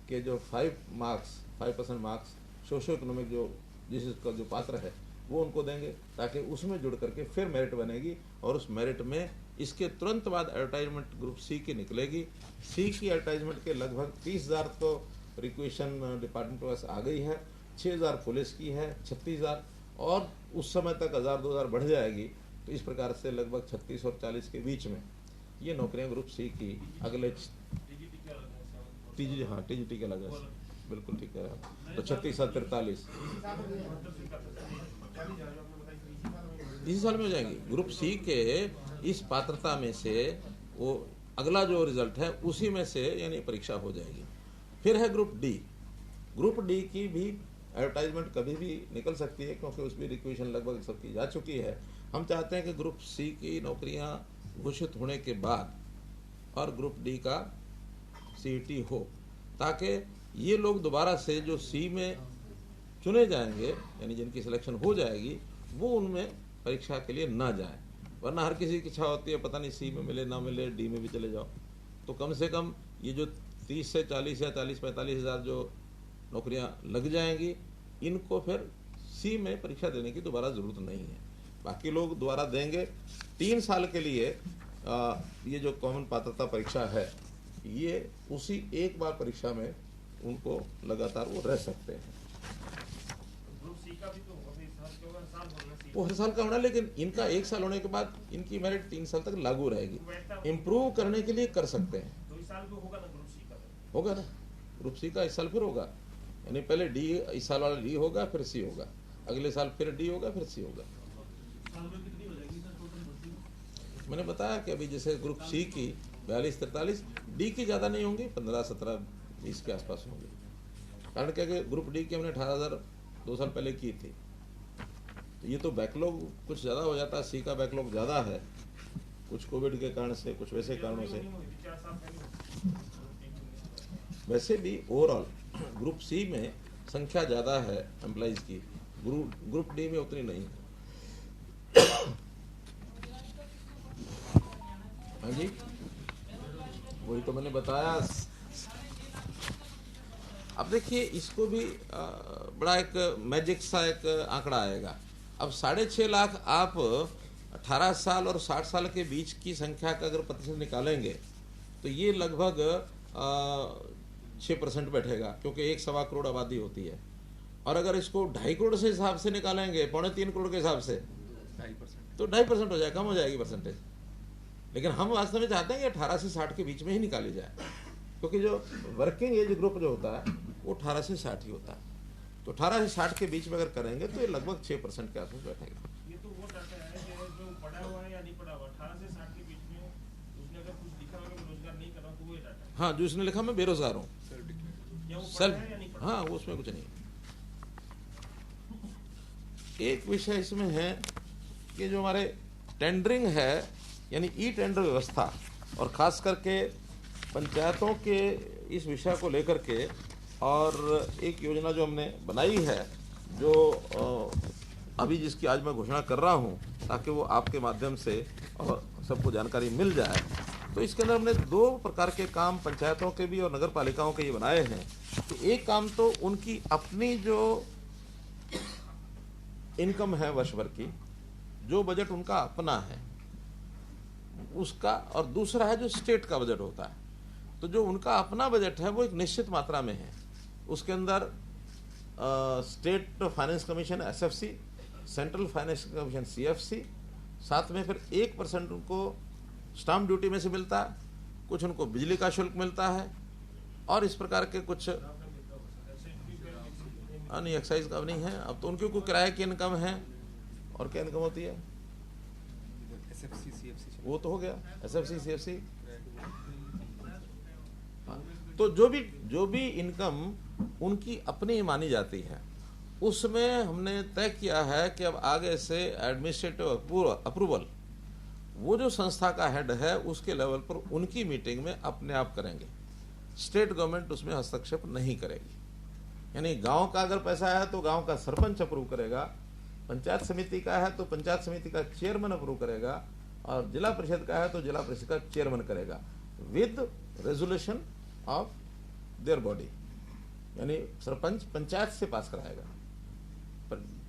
कि जो 5% मार्क्स सोशियो इकोनॉमिक जो जिसका जो पात्र है वो उनको देंगे, ताकि उसमें जुड़ करके फिर मेरिट बनेगी, और उस मेरिट में इसके तुरंत बाद एडवर्टाइजमेंट ग्रुप सी की निकलेगी। सी की एडवर्टाइजमेंट के लगभग 30,000 तो रिक्वेशन डिपार्टमेंट के पास आ गई है, 6,000 पुलिस की है, 36,000, और उस समय तक 1,000-2,000 बढ़ जाएगी। तो इस प्रकार से लगभग 36 और 40 के बीच में ये नौकरियां ग्रुप सी की अगले टीजीटी के अलग है, बिल्कुल ठीक है। तो 36 और 43 इसी साल में हो जाएंगी। ग्रुप सी के इस पात्रता में से वो अगला जो रिजल्ट है उसी में से यानी परीक्षा हो जाएगी। फिर है ग्रुप डी। ग्रुप डी की भी एडवर्टाइजमेंट कभी भी निकल सकती है, क्योंकि उसमें रिक्वेशन लगभग सबकी जा चुकी है। हम चाहते हैं कि ग्रुप सी की नौकरियां घोषित होने के बाद और ग्रुप डी का सीईटी हो, ताकि ये लोग दोबारा से जो सी में चुने जाएंगे, यानी जिनकी सिलेक्शन हो जाएगी, वो उनमें परीक्षा के लिए ना जाए। वरना हर किसी की इच्छा होती है पता नहीं सी में मिले ना मिले, डी में भी चले जाओ। तो कम से कम ये जो 30 से 40 या 40-45 हज़ार जो नौकरियां लग जाएंगी, इनको फिर सी में परीक्षा देने की दोबारा ज़रूरत नहीं है। बाकी लोग दोबारा देंगे। 3 साल के लिए ये जो कॉमन पात्रता परीक्षा है, ये उसी एक बार परीक्षा में उनको लगातार वो रह सकते हैं। वो हर साल का होना, लेकिन इनका 1 साल होने के बाद इनकी मेरिट 3 साल तक लागू रहेगी। इम्प्रूव करने के लिए कर सकते हैं। होगा ना, ग्रुप सी का इस साल फिर होगा, यानी पहले डी, इस साल वाला डी होगा, फिर सी होगा, अगले साल फिर डी होगा, फिर सी होगा। मैंने बताया कि अभी जैसे ग्रुप सी की 42-43, डी की ज़्यादा नहीं होंगी, 15-17-20 के आसपास होंगी। कारण क्या कि ग्रुप डी की हमने 18,000 2 साल पहले की थी। तो ये तो बैकलॉग कुछ ज़्यादा हो जाता है, सी का बैकलॉग ज़्यादा है, कुछ कोविड के कारण से, कुछ वैसे कारणों से। वैसे भी ओवरऑल ग्रुप सी में संख्या ज़्यादा है एम्प्लॉइज़ की, ग्रुप डी में उतनी नहीं है। हाँ जी, वही तो मैंने बताया। अब देखिए, इसको भी बड़ा एक मैजिक सा एक आंकड़ा आएगा। अब 6.5 लाख आप 18 साल और 60 साल के बीच की संख्या का अगर प्रतिशत निकालेंगे तो ये लगभग 6% बैठेगा, क्योंकि 1-1.25 करोड़ आबादी होती है। और अगर इसको 2.5 करोड़ से हिसाब से निकालेंगे, 2.25 करोड़ के हिसाब से, 2.5% तो 2.5% हो जाएगा, कम हो जाएगी परसेंटेज। लेकिन हम वास्तव में चाहते हैं कि 18 से 60 के बीच में ही निकाली जाए, क्योंकि जो वर्किंग एज ग्रुप जो होता है वो 18 से 60 ही होता है। तो 18 से 60 के बीच में अगर करेंगे तो ये लगभग 6% के आसपास बैठेगा। ये तो वो डाटा है जो पढ़ा हुआ है या नहीं पढ़ा हुआ, 18 से 60 के बीच में उसने अगर कुछ लिखा होगा बेरोजगार नहीं कर रहा तो वो डाटा है। हाँ, जो इसने लिखा मैं बेरोजगार हूँ, सेल्फ, हाँ, वो उसमें कुछ नहीं। एक विषय इसमें है कि जो हमारे टेंडरिंग है, यानी ई टेंडर व्यवस्था, और खास करके पंचायतों के इस विषय को लेकर के और एक योजना जो हमने बनाई है, जो अभी जिसकी आज मैं घोषणा कर रहा हूं, ताकि वो आपके माध्यम से और सबको जानकारी मिल जाए। तो इसके अंदर हमने 2 प्रकार के काम पंचायतों के भी और नगर पालिकाओं के ये बनाए हैं कि एक काम तो उनकी अपनी जो इनकम है वर्ष भर की, जो बजट उनका अपना है उसका, और दूसरा है जो स्टेट का बजट होता है। तो जो उनका अपना बजट है वो एक निश्चित मात्रा में है, उसके अंदर state finance commission SFC, central finance commission CFC, साथ में फिर 1% उनको स्टाम्प ड्यूटी में से मिलता है, कुछ उनको बिजली का शुल्क मिलता है, और इस प्रकार के कुछ नहीं, एक्साइज का नहीं है। अब तो उनके को किराए की इनकम है, और क्या इनकम होती है, SFC CFC वो तो हो गया, SFC CFC। हाँ, तो जो भी इनकम उनकी अपनी मानी जाती है, उसमें हमने तय किया है कि अब आगे से एडमिनिस्ट्रेटिव अप्रूवल वो जो संस्था का हेड है उसके लेवल पर उनकी मीटिंग में अपने आप करेंगे, स्टेट गवर्नमेंट उसमें हस्तक्षेप नहीं करेगी। यानी गांव का अगर पैसा है तो गांव का सरपंच अप्रूव करेगा, पंचायत समिति का है तो पंचायत समिति का चेयरमैन अप्रूव करेगा, और जिला परिषद का है तो जिला परिषद का चेयरमैन करेगा, with resolution of their body. यानी सरपंच पंचायत से पास कराएगा,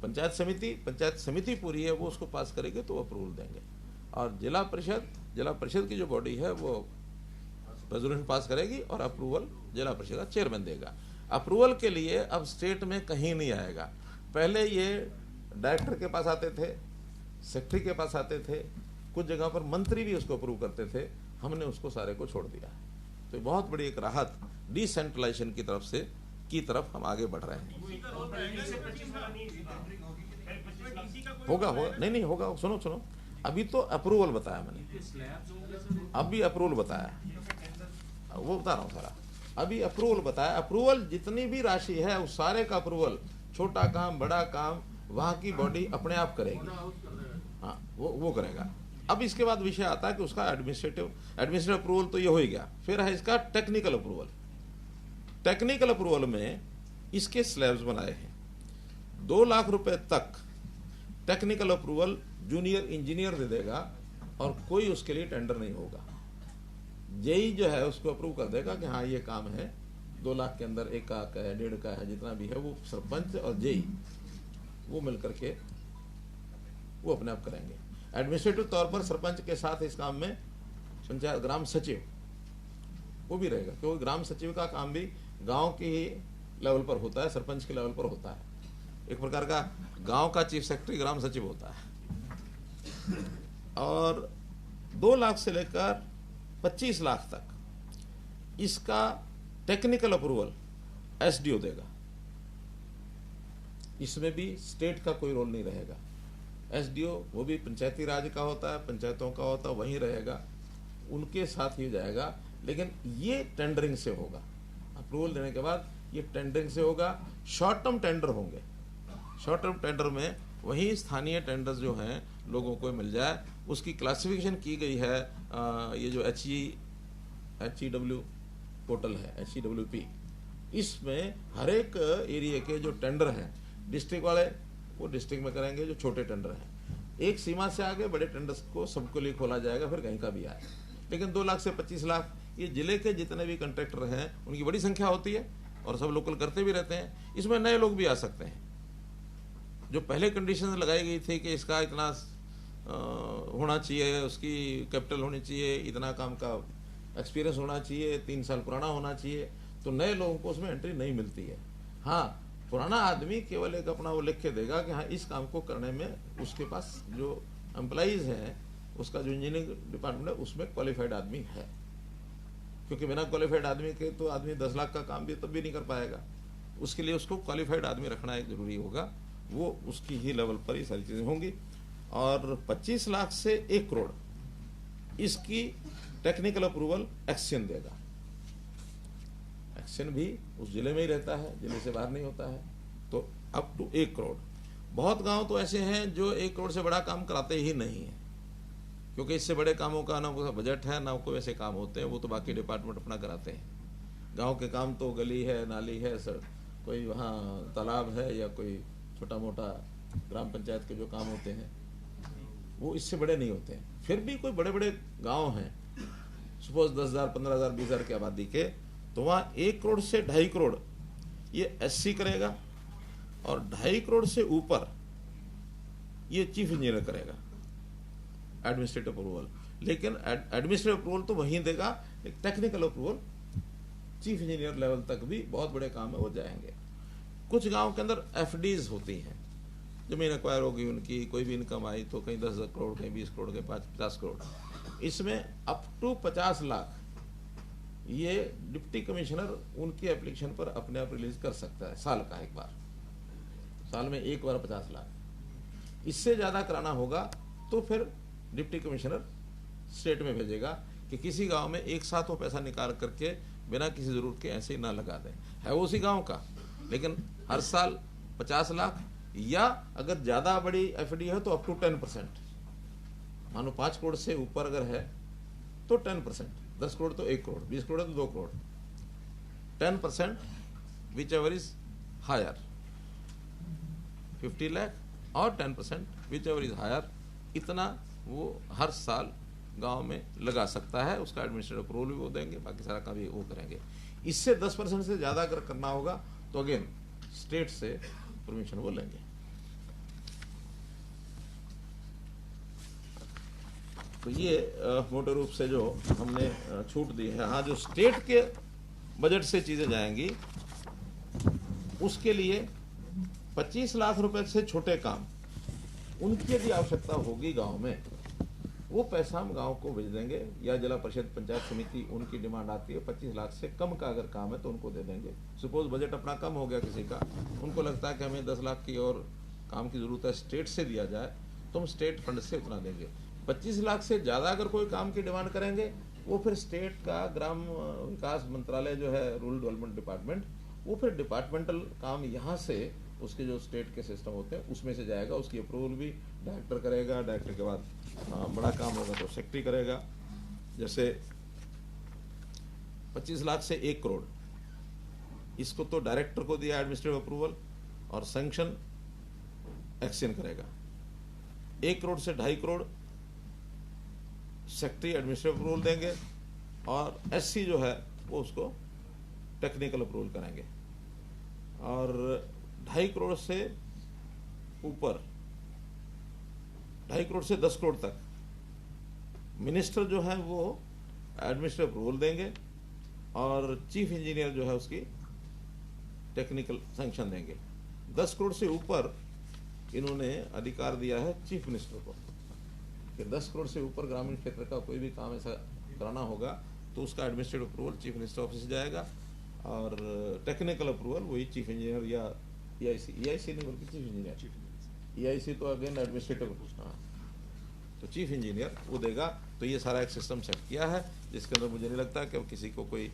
पंचायत समिति पूरी है वो उसको पास करेगी तो अप्रूवल देंगे, और जिला परिषद की जो बॉडी है वो रेजोल्यूशन पास करेगी और अप्रूवल जिला परिषद का चेयरमैन देगा। अप्रूवल के लिए अब स्टेट में कहीं नहीं आएगा। पहले ये डायरेक्टर के पास आते थे, सेक्रेटरी के पास आते थे, कुछ जगह पर मंत्री भी उसको अप्रूव करते थे, हमने उसको सारे को छोड़ दिया है। तो बहुत बड़ी एक राहत डिसेंट्रलाइजेशन की तरफ हम आगे बढ़ रहे हैं। होगा नहीं होगा, सुनो, अभी तो अप्रूवल बताया मैंने, अभी अप्रूवल बताया, वो बता रहा हूँ सारा, अभी अप्रूवल बताया। अप्रूवल जितनी भी राशि है उस सारे का अप्रूवल, छोटा काम बड़ा काम वहां की बॉडी अपने आप करेगी। हाँ, वो करेगा। अब इसके बाद विषय आता है कि उसका एडमिनिस्ट्रेटिव अप्रूवल तो ये हो ही गया, फिर है इसका टेक्निकल अप्रूवल। टेक्निकल अप्रूवल में इसके स्लैब्स बनाए हैं। 2 लाख रुपए तक टेक्निकल अप्रूवल जूनियर इंजीनियर दे देगा, और कोई उसके लिए टेंडर नहीं होगा। जेई जो है उसको अप्रूव कर देगा कि हाँ ये काम है, 2 लाख के अंदर 1 का है, 1.5 का है, जितना भी है वो सरपंच और जेई वो मिलकर के वो अपने आप करेंगे। एडमिनिस्ट्रेटिव तौर पर सरपंच के साथ इस काम में पंचायत ग्राम सचिव वो भी रहेगा, क्योंकि ग्राम सचिव का काम भी गांव के ही लेवल पर होता है, सरपंच के लेवल पर होता है। एक प्रकार का गांव का चीफ सेक्रेटरी ग्राम सचिव होता है। और 2 लाख से लेकर 25 लाख तक इसका टेक्निकल अप्रूवल SDO देगा। इसमें भी स्टेट का कोई रोल नहीं रहेगा। SDO वो भी पंचायती राज का होता है, पंचायतों का होता है, वहीं रहेगा, उनके साथ ही जाएगा। लेकिन ये टेंडरिंग से होगा, अप्रूवल देने के बाद ये टेंडरिंग से होगा। शॉर्ट टर्म टेंडर होंगे, शॉर्ट टर्म टेंडर में वही स्थानीय टेंडर्स जो हैं लोगों को मिल जाए, उसकी क्लासिफिकेशन की गई है। ये जो HEW पोर्टल है, HEWP, इसमें हर एक एरिया के जो टेंडर हैं, डिस्ट्रिक्ट वाले वो डिस्ट्रिक्ट में करेंगे, जो छोटे टेंडर हैं। एक सीमा से आगे बड़े टेंडर्स को सबके लिए खोला जाएगा, फिर कहीं का भी आए। लेकिन 2 लाख से 25 लाख ये जिले के जितने भी कंट्रैक्टर हैं उनकी बड़ी संख्या होती है, और सब लोकल करते भी रहते हैं। इसमें नए लोग भी आ सकते हैं। जो पहले कंडीशन लगाई गई थी कि इसका इतना होना चाहिए, उसकी कैपिटल होनी चाहिए, इतना काम का एक्सपीरियंस होना चाहिए, 3 साल पुराना होना चाहिए, तो नए लोगों को उसमें एंट्री नहीं मिलती है। हाँ, पुराना आदमी केवल एक अपना वो लिख के देगा कि हाँ इस काम को करने में उसके पास जो एम्प्लॉइज हैं, उसका जो इंजीनियरिंग डिपार्टमेंट है उसमें क्वालिफाइड आदमी है। क्योंकि बिना क्वालिफाइड आदमी के तो आदमी 10 लाख का काम भी तब भी नहीं कर पाएगा। उसके लिए उसको क्वालिफाइड आदमी रखना एक जरूरी होगा, वो उसकी ही लेवल पर ये सारी चीजें होंगी। और 25 लाख से 1 करोड़ इसकी टेक्निकल अप्रूवल एक्शन देगा। एक्शन भी उस जिले में ही रहता है, जिले से बाहर नहीं होता है। तो अप टू 1 करोड़। बहुत गांव तो ऐसे हैं जो 1 करोड़ से बड़ा काम कराते ही नहीं है, क्योंकि इससे बड़े कामों का ना कोई बजट है ना कोई वैसे काम होते हैं, वो तो बाकी डिपार्टमेंट अपना कराते हैं। गांव के काम तो गली है, नाली है, सर कोई वहाँ तालाब है या कोई छोटा मोटा ग्राम पंचायत के जो काम होते हैं वो इससे बड़े नहीं होते हैं। फिर भी कोई बड़े बड़े गांव हैं, सपोज 10,000, 15,000, 20,000 की आबादी के, तो वहाँ 1 करोड़ से 2.5 करोड़ ये SC करेगा और 2.5 करोड़ से ऊपर ये चीफ इंजीनियर करेगा एडमिनिस्ट्रेटिव अप्रूवल। लेकिन एडमिनिस्ट्रेटिव अप्रूवल तो वहीं देगा, एक technical approval chief engineer level तक भी बहुत बड़े काम है वो जाएंगे। कुछ गांव के अंदर FDs होती हैं, जमीन एक्वायर होगी उनकी, कोई भी इनकम आई तो कहीं 10 करोड़, कहीं 20 करोड़, कहीं 50 करोड़, इसमें अप टू 50 लाख ये डिप्टी कमिश्नर उनकी एप्लीकेशन पर अपने आप रिलीज कर सकता है साल का एक बार, साल में एक बार 50 लाख। इससे ज़्यादा कराना होगा तो फिर डिप्टी कमिश्नर स्टेट में भेजेगा कि किसी गांव में एक साथ वो पैसा निकाल करके बिना किसी ज़रूरत के ऐसे ही ना लगा दें, है वो उसी गांव का, लेकिन हर साल 50 लाख, या अगर ज़्यादा बड़ी FD है तो अप टू 10%, मानो 5 करोड़ से ऊपर अगर है तो 10%, 10 करोड़ तो 1 करोड़, 20 करोड़ तो 2 crore, 10% whichever is higher, 50 lakh और 10% विच एवर इज हायर, इतना वो हर साल गांव में लगा सकता है। उसका एडमिनिस्ट्रेटिव अप्रूवल भी वो देंगे, बाकी सारा काम भी वो करेंगे। इससे 10% से ज़्यादा अगर करना होगा तो अगेन स्टेट से परमिशन वो लेंगे। तो ये मोटे रूप से जो हमने छूट दी है। हाँ, जो स्टेट के बजट से चीज़ें जाएंगी उसके लिए 25 लाख रुपए से छोटे काम उनकी यदि आवश्यकता होगी गांव में, वो पैसा हम गांव को भेज देंगे, या जिला परिषद पंचायत समिति उनकी डिमांड आती है 25 लाख से कम का अगर काम है तो उनको दे देंगे। सपोज बजट अपना कम हो गया किसी का, उनको लगता है कि हमें 10 लाख की और काम की जरूरत है, स्टेट से दिया जाए, तो हम स्टेट फंड से उतना देंगे। 25 लाख से ज़्यादा अगर कोई काम की डिमांड करेंगे, वो फिर स्टेट का ग्राम विकास मंत्रालय जो है, रूरल डेवलपमेंट डिपार्टमेंट, वो फिर डिपार्टमेंटल काम यहाँ से उसके जो स्टेट के सिस्टम होते हैं उसमें से जाएगा। उसकी अप्रूवल भी डायरेक्टर करेगा, डायरेक्टर के बाद बड़ा काम होगा तो सेक्रेटरी करेगा। जैसे 25 लाख से 1 करोड़, इसको तो डायरेक्टर को दिया एडमिनिस्ट्रेटिव अप्रूवल और सैंक्शन एक्शन करेगा। 1 करोड़ से 2.5 करोड़ सेक्रेटरी एडमिनिस्ट्रेटिव अप्रूवल देंगे और SC जो है वो उसको टेक्निकल अप्रूवल करेंगे। और 2.5 करोड़ से ऊपर, 2.5 करोड़ से 10 करोड़ तक मिनिस्टर जो है वो एडमिनिस्ट्रेटिव अप्रूवल देंगे और चीफ इंजीनियर जो है उसकी टेक्निकल सैंक्शन देंगे। 10 करोड़ से ऊपर इन्होंने अधिकार दिया है चीफ मिनिस्टर को कि 10 करोड़ से ऊपर ग्रामीण क्षेत्र का कोई भी काम ऐसा कराना होगा तो उसका administrative approval chief minister office से जाएगा और टेक्निकल अप्रूवल वही चीफ इंजीनियर या EIC नहीं बल्कि चीफ इंजीनियर, EIC तो अगेन एडमिनिस्ट्रेटिव, हाँ, तो चीफ इंजीनियर वो देगा। तो ये सारा एक सिस्टम सेट किया है जिसके अंदर मुझे नहीं लगता कि किसी को कोई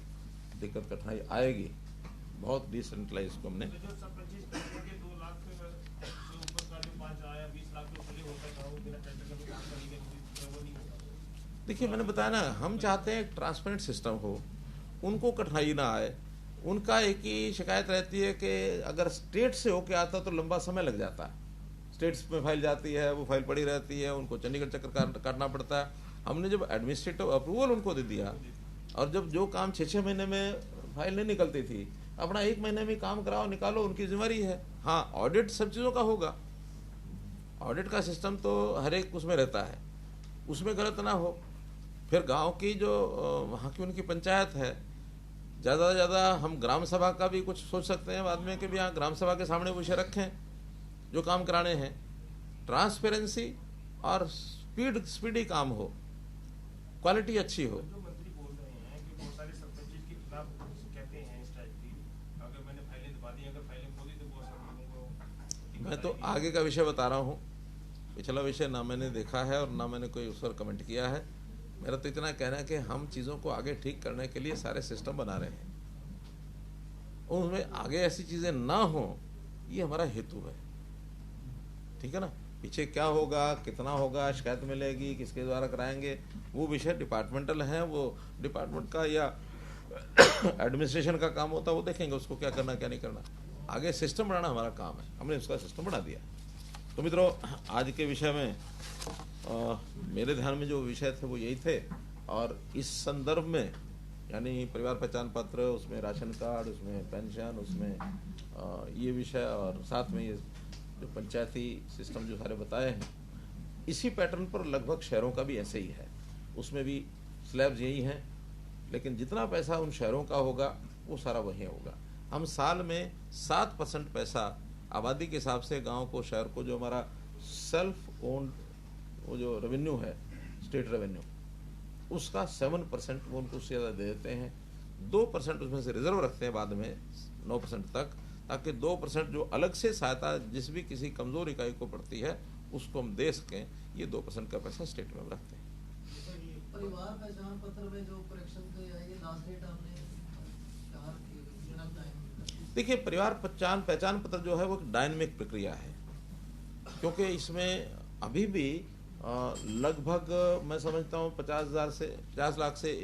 दिक्कत कठिनाई आएगी। बहुत डिसेंट्रलाइज को हमने जो सब 25 के 2 लाख से ऊपर का जो 5 आया 20 लाख तो चले होता था, वो बिना टेंडर का काम करेंगे, वो नहीं होगा। देखिए, मैंने बताया ना, हम चाहते हैं एक ट्रांसपेरेंट सिस्टम हो, उनको कठिनाई ना आए। उनका एक ही शिकायत रहती है कि अगर स्टेट से होके आता तो लंबा समय लग जाता है, स्टेट्स में फाइल जाती है, वो फाइल पड़ी रहती है, उनको चंडीगढ़ चक्कर काटना पड़ता है। हमने जब एडमिनिस्ट्रेटिव अप्रूवल उनको दे दिया और जब जो काम 6-6 महीने में फाइल नहीं निकलती थी, अपना 1 महीने में काम कराओ, निकालो, उनकी जिम्मेदारी है। हाँ, ऑडिट सब चीज़ों का होगा, ऑडिट का सिस्टम तो हर एक उसमें रहता है, उसमें गलत ना हो। फिर गांव की जो वहाँ की उनकी पंचायत है, ज़्यादा से ज़्यादा हम ग्राम सभा का भी कुछ सोच सकते हैं बाद में कि भी यहाँ ग्राम सभा के सामने विषय रखें जो काम कराने हैं। ट्रांसपेरेंसी और स्पीडी काम हो, क्वालिटी अच्छी हो। जो मंत्री बोल रहे हैं कि बहुत सारे सरपंच के खिलाफ कहते हैं इस टाइप की, अगर मैंने फाइलें दबा दी, अगर फाइलें खोली तो बहुत सारे लोगों को। मैं तो आगे का विषय बता रहा हूँ, पिछला विषय ना मैंने देखा है और ना मैंने कोई उस पर कमेंट किया है। मेरा तो इतना कहना है कि हम चीज़ों को आगे ठीक करने के लिए सारे सिस्टम बना रहे हैं, उनमें आगे ऐसी चीज़ें ना हो, ये हमारा हेतु है, ठीक है ना। पीछे क्या होगा, कितना होगा, शिकायत मिलेगी, किसके द्वारा कराएंगे, वो विषय डिपार्टमेंटल हैं, वो डिपार्टमेंट का या एडमिनिस्ट्रेशन का काम होता है, वो देखेंगे उसको क्या करना क्या नहीं करना। आगे सिस्टम बनाना हमारा काम है, हमने उसका सिस्टम बना दिया। तो मित्रों, आज के विषय में मेरे ध्यान में जो विषय थे वो यही थे, और इस संदर्भ में यानी परिवार पहचान पत्र, उसमें राशन कार्ड, उसमें पेंशन, उसमें ये विषय, और साथ में ये जो पंचायती सिस्टम जो सारे बताए हैं, इसी पैटर्न पर लगभग शहरों का भी ऐसे ही है। उसमें भी स्लैब्स यही हैं, लेकिन जितना पैसा उन शहरों का होगा वो सारा वहीं होगा। हम साल में 7% पैसा आबादी के हिसाब से गांव को, शहर को, जो हमारा सेल्फ ओन्ड वो जो रेवेन्यू है, स्टेट रेवेन्यू, उसका 7% वो उनको उससे ज़्यादा दे देते हैं। 2% उसमें से रिजर्व रखते हैं बाद में 9% तक, ताकि 2% जो अलग से सहायता जिस भी किसी कमज़ोर इकाई को पड़ती है उसको हम दे सकें। ये 2% का पैसा स्टेट में हम रखते हैं। परिवार पहचान पत्र में जो करेक्शन के ये लास्ट डेट आपने देखिए, परिवार पहचान पत्र जो है वो एक डायनेमिक प्रक्रिया है, क्योंकि इसमें अभी भी लगभग मैं समझता हूँ 50 लाख से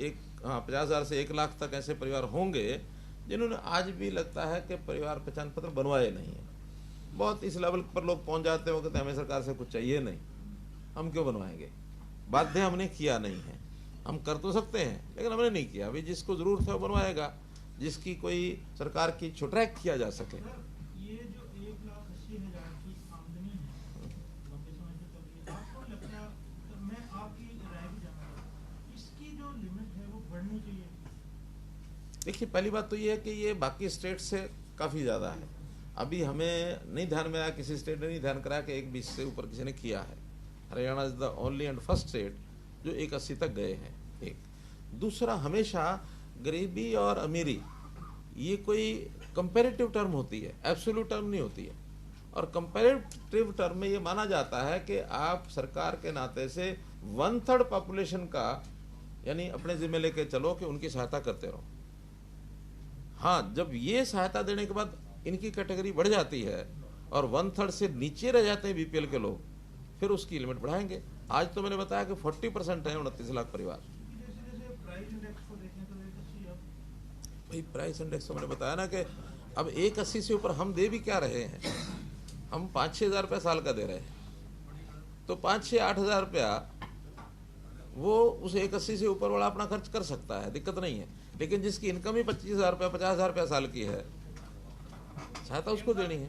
1 लाख तक ऐसे परिवार होंगे जिन्होंने आज भी लगता है कि परिवार पहचान पत्र बनवाए नहीं है। बहुत इस लेवल पर लोग पहुंच जाते हो, कहते हैं हमें सरकार से कुछ चाहिए नहीं, हम क्यों बनवाएंगे, बाध्य हमने किया नहीं है। हम कर तो सकते हैं लेकिन हमने नहीं किया। अभी जिसको जरूरत है वो बनवाएगा, जिसकी कोई सरकार की छुट्रैक किया जा सके। ये जो 1,80,000 की आमदनी है लंबे समय से चल रही है, आपको लगता है, तो मैं आपकी राय भी जानना चाहूँगा, इसकी जो लिमिट है वो बढ़नी चाहिए? देखिए, पहली बात तो ये है कि ये बाकी स्टेट से काफ़ी ज़्यादा है। अभी हमें नहीं ध्यान में आया, किसी स्टेट ने नहीं ध्यान कराया कि 1,20 से ऊपर किसी ने किया है। Haryana is the only and first state जो 1,80 तक गए हैं। एक दूसरा, हमेशा गरीबी और अमीरी ये कोई कंपैरेटिव टर्म होती है, एब्सोल्यूट टर्म नहीं होती है। और कंपैरेटिव टर्म में ये माना जाता है कि आप सरकार के नाते से 1/3 पॉपुलेशन का यानी अपने जिम्मे लेके चलो कि उनकी सहायता करते रहो। हाँ, जब ये सहायता देने के बाद इनकी कैटेगरी बढ़ जाती है और 1/3 से नीचे रह जाते हैं बीपीएल के लोग, फिर उसकी लिमिट बढ़ाएंगे। आज तो मैंने बताया कि 40% है 29 लाख परिवार। जैसे प्राइस इंडेक्स को देखें तो 1,80 अब भाई प्राइस इंडेक्स तो मैंने बताया ना कि अब 1,80 से ऊपर हम दे भी क्या रहे हैं, हम 5-6 हज़ार रुपया साल का दे रहे हैं। तो 5-6-8 हज़ार रुपया वो उस 1,80 से ऊपर वाला अपना खर्च कर सकता है, दिक्कत नहीं है। लेकिन जिसकी इनकम ही 25,000 रुपया 50,000 रुपया साल की है, सहायता उसको देनी है।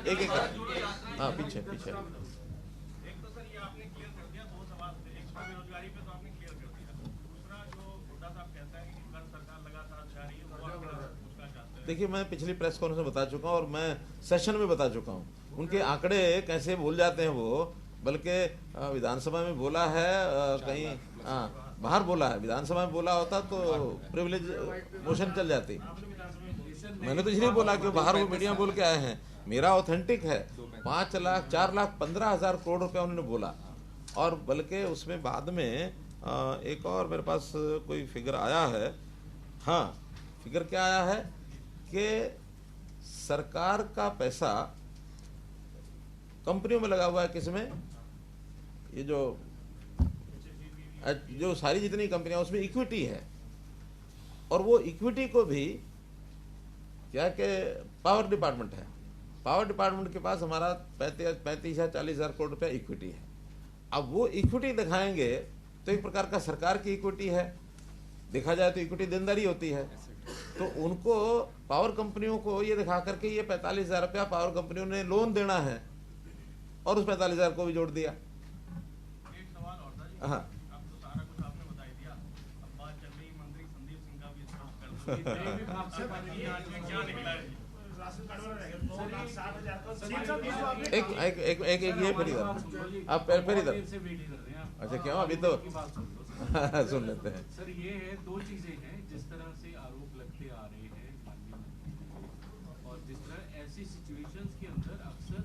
एक हाँ, पीछे एक तो सर ये आपने क्लियर कर दिया, 2 सवाल थे। एक तो बेरोजगारी पे तो आपने क्लियर कर दिया। दूसरा जो हुड्डा साहब कहता है कि कर सरकार लगातार जा रही है, वो आप पूछना चाहते हैं। देखिए, मैं पिछली प्रेस कॉन्फ्रेंस में बता चुका हूँ और मैं सेशन में बता चुका हूँ। उनके आंकड़े कैसे भूल जाते हैं वो, बल्कि विधानसभा में बोला है, कहीं बाहर बोला है। विधानसभा में बोला होता तो प्रिविलेज मोशन चल जाती। मैंने तो इसलिए बोला कि बाहर वो मीडिया बोल के आए हैं, मेरा ऑथेंटिक है। 5 लाख 4 लाख 15,000 करोड़ रुपया उन्होंने बोला। और बल्कि उसमें बाद में एक और मेरे पास कोई फिगर आया है। हाँ, फिगर क्या आया है कि सरकार का पैसा कंपनियों में लगा हुआ है। किसमें? ये जो सारी जितनी कंपनियां उसमें इक्विटी है, और वो इक्विटी को भी क्या कि पावर डिपार्टमेंट है, पावर डिपार्टमेंट के पास हमारा 35 या 40 हज़ार करोड़ रुपया इक्विटी है। अब वो इक्विटी दिखाएंगे तो एक प्रकार का सरकार की इक्विटी है, देखा जाए तो इक्विटी देनदारी होती है। तो उनको पावर कंपनियों को ये दिखा करके ये 45,000 रुपया पावर कंपनियों ने लोन देना है, और उस 45,000 को भी जोड़ दिया। एक सवाल और था जी। हाँ, अब तो सारा कुछ आपने बता ही दिया। अब बात चल रही मंत्री संदीप सिंह का भी स्पष्ट कर दो। आज में क्या निकला है? राशन कार्ड वाला रह गया 2,60,000 का एक ये फिर इधर आप फिर इधर। अच्छा, क्यों? अभी तो सुन लेते हैं। सर, ये है 2 चीजें हैं जिस तरह से आरोप लगते आ रहे हैं माननीय मंत्री, और जिस तरह ऐसी सिचुएशंस के अंदर अक्सर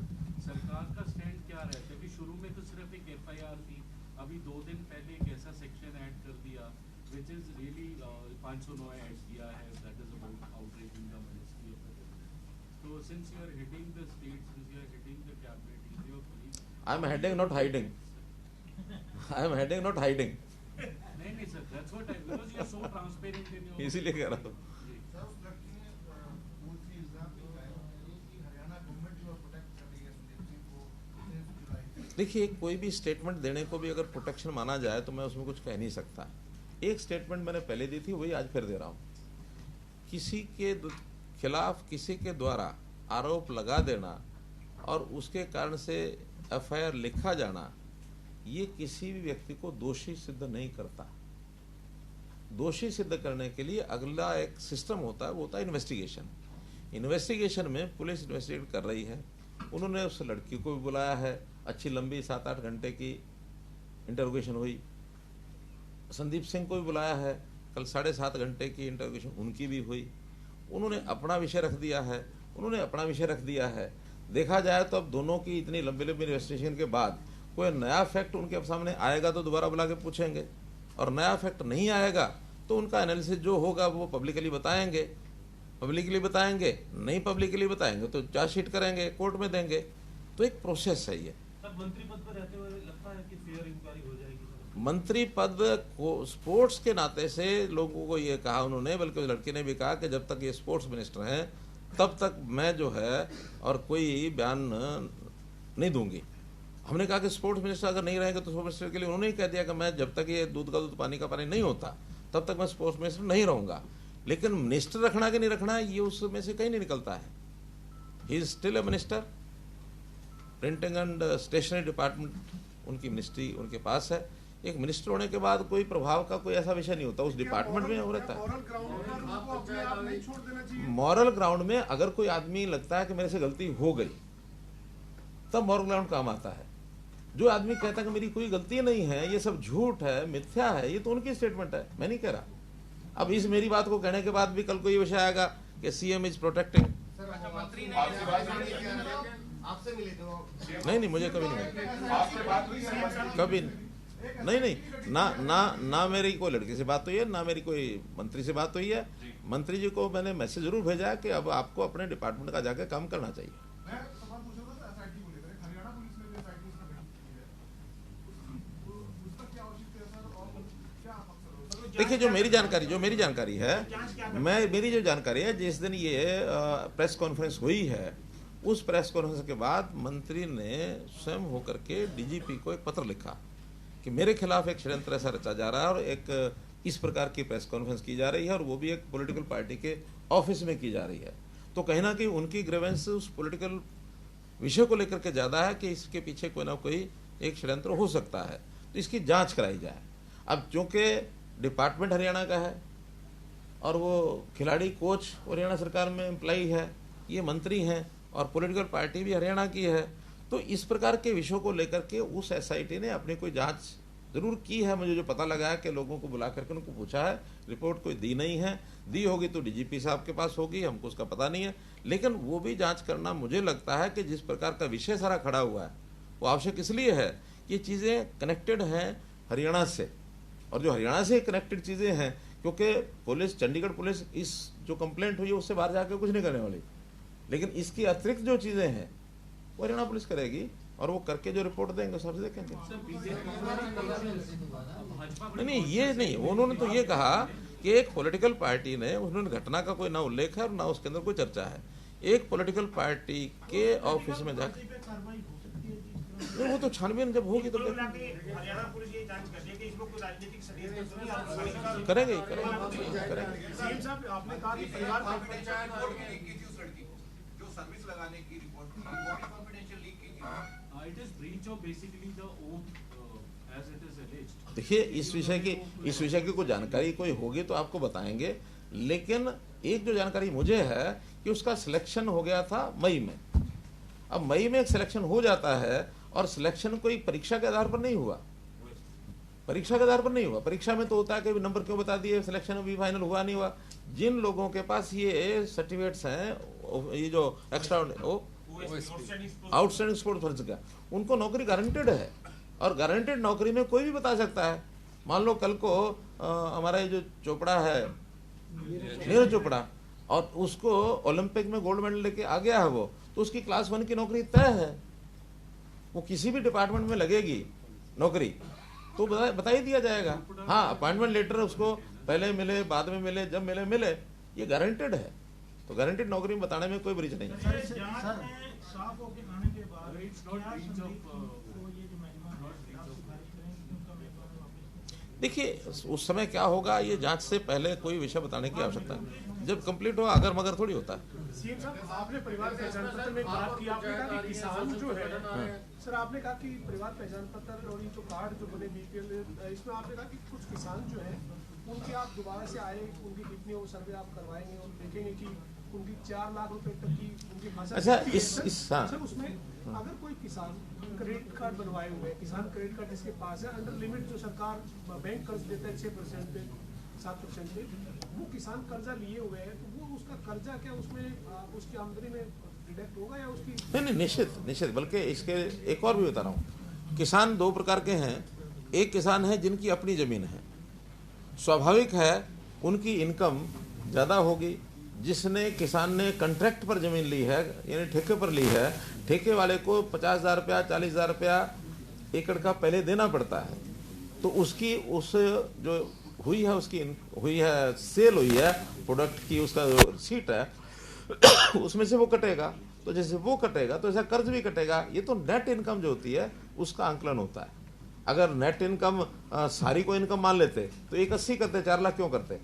सरकार का स्टैंड क्या रहता है कि शुरू में तो सिर्फ एक FIR थी, अभी 2 दिन पहले एक ऐसा सेक्शन ऐड कर दिया विच इज रियली 509 ऐड किया है, that is about outreach in the ministry of. तो since you are heading the state, since you are heading the cabinet, is your police? I am heading, not hiding. I am heading, not hiding. नहीं sir, that's what I, because you are so transparent in your. इसीलिए कह रहा हूँ। जी। Sir उस लड़की ने पूरी इल्जाम लगाया कि हरियाणा गवर्नमेंट जो प्रोटेक्ट कर रही है संदीप सिंह को 19 जुलाई। देखिए, कोई भी स्टेटमेंट देने को भी अगर प्रोटेक्शन माना जाए तो मैं उसमें कुछ कह नहीं सकता। एक स्टेटमेंट मैंने पहले दी थी, वही आज फिर दे रहा हूँ। किसी के खिलाफ किसी के द्वारा आरोप लगा देना और उसके कारण से एफआईआर लिखा जाना, ये किसी भी व्यक्ति को दोषी सिद्ध नहीं करता। दोषी सिद्ध करने के लिए अगला एक सिस्टम होता है, वो होता है इन्वेस्टिगेशन। इन्वेस्टिगेशन में पुलिस इन्वेस्टिगेट कर रही है, उन्होंने उस लड़की को भी बुलाया है, अच्छी लंबी 7-8 घंटे की इंटरोगेशन हुई। संदीप सिंह को भी बुलाया है, कल 7.5 घंटे की इंटरोगेशन उनकी भी हुई। उन्होंने अपना विषय रख दिया है। देखा जाए तो अब दोनों की इतनी लंबी इन्वेस्टिगेशन के बाद कोई नया फैक्ट उनके सामने आएगा तो दोबारा बुला के पूछेंगे, और नया फैक्ट नहीं आएगा तो उनका एनालिसिस जो होगा वो पब्लिकली बताएंगे, नहीं पब्लिकली बताएंगे तो चार्जशीट करेंगे, कोर्ट में देंगे। तो एक प्रोसेस है ये। सर मंत्री पद पर रहते हुए लगता है कि फेयर इंक्वायरी हो जाएगी सर? मंत्री पद को स्पोर्ट्स के नाते से लोगों को ये कहा उन्होंने, बल्कि उस लड़की ने भी कहा कि जब तक ये स्पोर्ट्स मिनिस्टर हैं तब तक मैं जो है और कोई बयान नहीं दूंगी। हमने कहा कि स्पोर्ट्स मिनिस्टर अगर नहीं रहेंगे तो स्पोर्ट्स मिनिस्टर के लिए उन्होंने ही कह दिया कि मैं जब तक ये दूध का दूध पानी का पानी नहीं होता तब तक मैं स्पोर्ट्स मिनिस्टर नहीं रहूंगा। लेकिन मिनिस्टर रखना कि नहीं रखना ये उसमें से कहीं नहीं निकलता है। He is still a minister. Printing and stationery department उनकी मिनिस्ट्री उनके पास है। एक मिनिस्टर होने के बाद कोई प्रभाव का कोई ऐसा विषय नहीं होता, उस डिपार्टमेंट में हो रहता है। मॉरल ग्राउंड में अगर कोई आदमी लगता है कि मेरे से गलती हो गई तब मॉरल ग्राउंड काम आता है। जो आदमी कहता है कि मेरी कोई गलती नहीं है, ये सब झूठ है, मिथ्या है, ये तो उनकी स्टेटमेंट है, मैं नहीं कह रहा। अब इस मेरी बात को कहने के बाद भी कल को ये विषय आएगा कि सीएम इज प्रोटेक्टिंग। आपसे मिले थे वो? नहीं, मुझे कभी नहीं मिला, कभी नहीं। ना मेरी कोई लड़की से बात हुई है, ना मेरी कोई मंत्री से बात हुई है। मंत्री जी को मैंने मैसेज जरूर भेजा है कि अब आपको अपने डिपार्टमेंट का जाकर काम करना चाहिए। देखिए, जो मेरी जानकारी है, मेरी जो जानकारी है, जिस दिन ये प्रेस कॉन्फ्रेंस हुई है उस प्रेस कॉन्फ्रेंस के बाद मंत्री ने स्वयं होकर के डीजीपी को एक पत्र लिखा कि मेरे खिलाफ एक षड्यंत्र ऐसा रचा जा रहा है और एक इस प्रकार की प्रेस कॉन्फ्रेंस की जा रही है और वो भी एक पॉलिटिकल पार्टी के ऑफिस में की जा रही है। तो कहीं ना कहीं उनकी ग्रीवेंस उस पॉलिटिकल विषय को लेकर के ज्यादा है कि इसके पीछे कोई ना कोई एक षड्यंत्र हो सकता है, तो इसकी जांच कराई जाए। अब चूंकि डिपार्टमेंट हरियाणा का है और वो खिलाड़ी कोच हरियाणा सरकार में एम्प्लॉई है, ये मंत्री हैं और पॉलिटिकल पार्टी भी हरियाणा की है, तो इस प्रकार के विषयों को लेकर के उस एसआईटी ने अपनी कोई जांच जरूर की है। मुझे जो पता लगा है कि लोगों को बुला करके उनको पूछा है, रिपोर्ट कोई दी नहीं है, दी होगी तो डीजीपी साहब के पास होगी, हमको उसका पता नहीं है। लेकिन वो भी जांच करना मुझे लगता है कि जिस प्रकार का विषय सारा खड़ा हुआ है वो आवश्यक इसलिए है कि ये चीज़ें कनेक्टेड हैं हरियाणा से, और जो हरियाणा से कनेक्टेड चीज़ें हैं, क्योंकि पुलिस, चंडीगढ़ पुलिस इस जो कंप्लेंट हुई है उससे बाहर जाकर कुछ नहीं करने वाली, लेकिन इसकी अतिरिक्त जो चीज़ें हैं वो हरियाणा पुलिस करेगी और वो करके जो रिपोर्ट देंगे सबसे देखेंगे। नहीं, ये नहीं, उन्होंने तो ये कहा कि एक पॉलिटिकल पार्टी ने, उन्होंने घटना का कोई ना उल्लेख है और ना उसके अंदर कोई चर्चा है, एक पॉलिटिकल पार्टी के ऑफिस में जाकर वो तो छानबीन जब होगी तो हरियाणा पुलिस ये जांच कर रही है कि इसमें कोई राजनीतिक षड्यंत्र तो नहीं करेंगे। आपने कहा कि परिवार जो सर्विस लगाने की रिपोर्ट कॉन्फिडेंशियल लीक की थी। It is breach of basically the oath as it is alleged. देखिए, इस विषय की कोई जानकारी कोई होगी तो आपको बताएंगे, लेकिन एक जो जानकारी मुझे है कि उसका सिलेक्शन हो गया था मई में। अब मई में एक सिलेक्शन हो जाता है और सिलेक्शन कोई परीक्षा के आधार पर नहीं हुआ, परीक्षा में तो होता है कि नंबर क्यों बता दिए, सिलेक्शन अभी फाइनल हुआ नहीं हुआ। जिन लोगों के पास ये सर्टिफिकेट्स हैं, ये जो एक्स्ट्रा आउटस्टैंडिंग स्पोर्ट्स पर्सन का, उनको नौकरी गारंटेड है, और गारंटेड नौकरी में कोई भी बता सकता है। मान लो कल को हमारा ये जो चोपड़ा है, नीरज चोपड़ा, और उसको ओलंपिक में गोल्ड मेडल लेके आ गया है वो, तो उसकी क्लास 1 की नौकरी तय है, वो किसी भी डिपार्टमेंट में लगेगी नौकरी तो बता ही दिया जाएगा। हाँ, अपॉइंटमेंट लेटर उसको पहले मिले बाद में मिले, जब मिले ये गारंटेड है, तो गारंटेड नौकरी में बताने में कोई ब्रीच नहीं है। जांच में साफ होके आने के बाद क्या संदीप को ये जो महिमा है आप सिफारिश करेंगे कि उनका महिमा वापस? देखिए उस समय क्या होगा, ये जांच से पहले कोई विषय बताने की आवश्यकता है, जब कंप्लीट हो अगर मगर थोड़ी होता है। सीएम साहब, आपने परिवार पहचान पत्र में बात की, आपने कहा कि किसान जो है सर, आपने कहा कि परिवार पहचान पत्र और ये जो कार्ड जो बने बीपीएल, इसमें आपने कहा कि कुछ किसान जो है उनके आप दोबारा से आए, उनकी कितनी वो सर्वे आप करवाएंगे और देखेंगे कि उनकी 4 लाख रुपए तक की उनकी फसल। अच्छा, सर उसमें अगर कोई किसान क्रेडिट कार्ड बनवाए हुए है, किसान क्रेडिट कार्ड जिसके पास है, अंडर लिमिट जो सरकार बैंक कर्ज देता है 6% पे 7% पे, वो किसान कर्जा लिए हुए है, तो वो उसका कर्जा क्या उसमें उसकी आमदनी में डिडक्ट होगा या उसकी? नहीं, निश्चित, बल्कि इसके एक और भी बता रहा हूँ। किसान 2 प्रकार के हैं। एक किसान है जिनकी अपनी जमीन है, स्वाभाविक है उनकी इनकम ज़्यादा होगी। जिसने किसान ने कॉन्ट्रैक्ट पर ज़मीन ली है, यानी ठेके पर ली है, ठेके वाले को 50,000 रुपया 40,000 रुपया एकड़ का पहले देना पड़ता है, तो उसकी उस जो हुई है उसकी हुई है सेल हुई है प्रोडक्ट की, उसका जो सीट है उसमें से वो कटेगा। तो जैसे वो कटेगा तो ऐसा कर्ज भी कटेगा। ये तो नेट इनकम जो होती है उसका आंकलन होता है। अगर नेट इनकम सारी को इनकम मान लेते तो 180 करते, 4 लाख क्यों करते?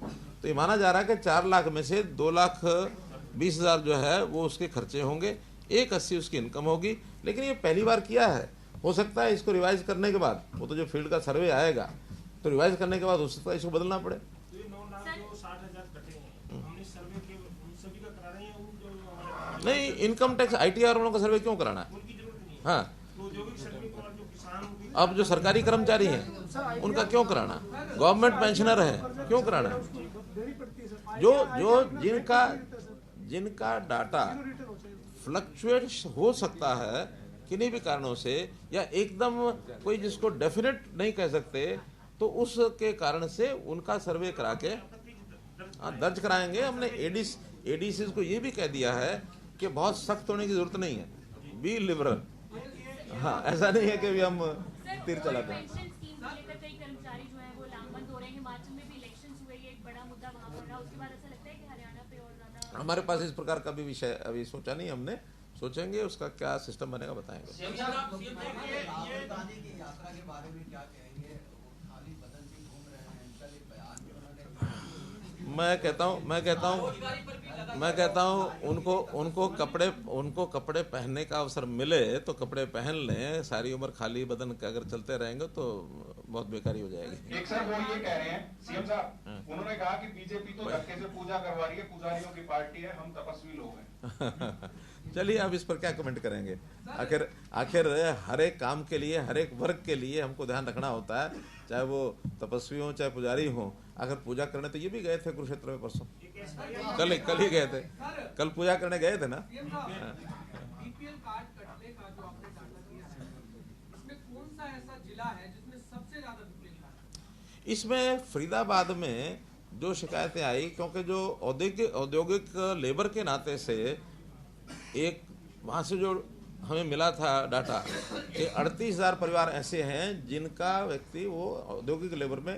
तो ये माना जा रहा है कि 4 लाख में से 2,20,000 जो है वो उसके खर्चे होंगे, 180 उसकी इनकम होगी। लेकिन ये पहली बार किया है, हो सकता है इसको रिवाइज करने के बाद, वो तो जो फील्ड का सर्वे आएगा तो रिवाइज करने के बाद हो सकता है इसको बदलना पड़े। तो ये 9 लाख जो 60,000 कटे हैं, हमने सर्वे के उन सभी का करा रहे हैं, उन जो हमारे नहीं, इनकम टैक्स ITR वालों का सर्वे क्यों कराना है? उनकी जरूरत नहीं है। हाँ, तो औद्योगिक श्रमिक और जो किसान होंगे, अब जो सरकारी कर्मचारी हैं उनका क्यों कराना? गवर्नमेंट पेंशनर है क्यों कराना? देनी पड़ती है सर। जो जिनका डाटा फ्लक्चुएट हो सकता है किन्हीं भी कारणों से, या एकदम कोई जिसको डेफिनेट नहीं कह सकते, तो उसके कारण से उनका सर्वे करा के दर्ज कराएंगे। हमने एडीसी को ये भी कह दिया है कि बहुत सख्त होने की जरूरत नहीं है, बी लिबरल। हाँ, ऐसा नहीं है कि भी हम तीर चलाते हैं। पेंशन स्कीम को लेकर कई कर्मचारी जो हैं वो लामबंद हो रहे हैं। हिमाचल में भी इलेक्शंस हुए, ये एक बड़ा मुद्दा वहां पर रहा। उसके बाद ऐसा लगता है कि हरियाणा पे और ज्यादा हमारे पास इस प्रकार का भी विषय अभी सोचा नहीं हमने, सोचेंगे उसका क्या सिस्टम बनेगा बताएंगे। राहुल गांधी की यात्रा के बारे में क्या कहेंगे? वो खाली बदन से घूम रहे हैं, कल एक बयान में उन्होंने, मैं कहता हूँ उनको कपड़े पहनने का अवसर मिले तो कपड़े पहन लें। सारी उम्र खाली बदन के अगर चलते रहेंगे तो बहुत बेकारी हो जाएगी। एक सर वो ये कह रहे हैं सीएम साहब, उन्होंने कहा कि बीजेपी तो धक्के से पूजा करवा रही है, पुजारियों की पार्टी है, हम तपस्वी लोग हैं। चलिए, अब इस पर क्या कमेंट करेंगे? आखिर हर एक काम के लिए, हर एक वर्ग के लिए हमको ध्यान रखना होता है, चाहे वो तपस्वी हो चाहे पुजारी हो। अगर पूजा करने तो ये भी गए थे कुरुक्षेत्र में परसों, कल ही गए थे, कल पूजा करने गए थे ना। बीपीएल कार्ड कटने का जो आपने डाटा दिया है, इसमें कौन सा ऐसा जिला है जिसमें सबसे ज्यादा बीपीएल कार्ड? इसमें फरीदाबाद में जो शिकायतें आई, क्योंकि जो औद्योगिक लेबर के नाते से एक वहाँ से जो हमें मिला था डाटा कि 38,000 परिवार ऐसे हैं जिनका व्यक्ति वो औद्योगिक लेबर में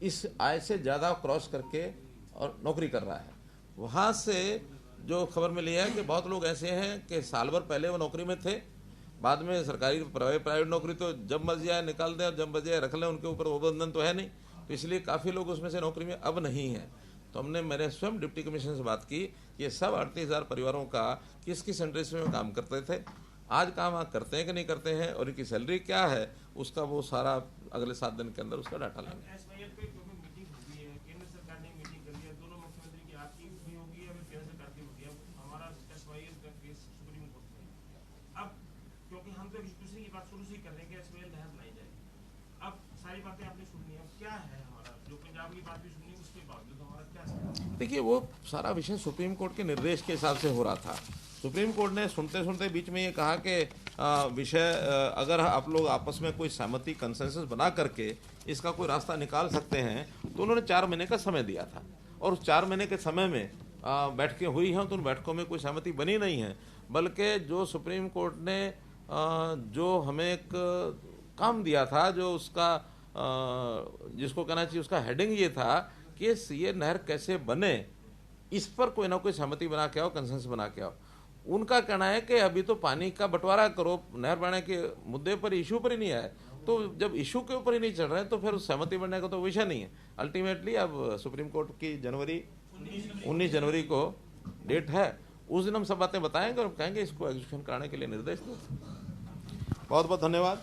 इस आय से ज़्यादा क्रॉस करके और नौकरी कर रहा है। वहाँ से जो खबर मिली है कि बहुत लोग ऐसे हैं कि साल भर पहले वो नौकरी में थे, बाद में सरकारी प्राइवेट नौकरी तो जब मर्जी आए निकाल दें और जब मर्जी आए रख लें, उनके ऊपर वो बंधन तो है नहीं, तो इसलिए काफ़ी लोग उसमें से नौकरी में अब नहीं हैं। तो हमने मेरे स्वयं डिप्टी कमिश्नर से बात की कि ये सब 38,000 परिवारों का किस किस इंडस्ट्री में काम करते थे, आज काम करते हैं कि नहीं करते हैं, और इनकी सैलरी क्या है, उसका वो सारा अगले 7 दिन के अंदर उसका डाटा लेंगे। एसवाईएल पे क्योंकि मीटिंग होगी है, केंद्र सरकार ने मीटिंग करी है, दोनों मुख्यमंत्री की आपकी भी होगी है, केंद्र सरकार की होगी है। हमारा एसवाईएल का केस सुप्रीम कोर्ट में, अब क्योंकि हम तो एक दूसरे की बात शुरू से ही कर रहे हैं कि एसवाईएल नहर बनाई जाए, अब सारी बातें आपने सुनी है, क्या है हमारा जो पंजाब की बात भी सुनी, उसके बावजूद हमारा क्या है? देखिए, वो सारा विषय सुप्रीम कोर्ट के निर्देश के हिसाब से हो रहा था। सुप्रीम कोर्ट ने सुनते सुनते बीच में ये कहा कि विषय अगर आप लोग आपस में कोई सहमति कंसेंसस बना करके इसका कोई रास्ता निकाल सकते हैं, तो उन्होंने 4 महीने का समय दिया था, और उस 4 महीने के समय में बैठकें हुई हैं तो उन बैठकों में कोई सहमति बनी नहीं है, बल्कि जो सुप्रीम कोर्ट ने जो हमें एक काम दिया था, जो उसका जिसको कहना चाहिए उसका हेडिंग ये था कि ये नहर कैसे बने, इस पर कोई ना कोई सहमति बना के आओ, कंसेंसस बना के आओ। उनका कहना है कि अभी तो पानी का बंटवारा करो, नहर बनाने के मुद्दे पर, इशू पर ही नहीं आए। तो जब इशू के ऊपर ही नहीं चढ़ रहे हैं तो फिर सहमति बनने का तो विषय नहीं है। अल्टीमेटली अब सुप्रीम कोर्ट की 19 जनवरी को डेट है, उस दिन हम सब बातें बताएंगे और कहेंगे इसको एग्जीक्यूशन कराने के लिए निर्देश दो। बहुत बहुत धन्यवाद।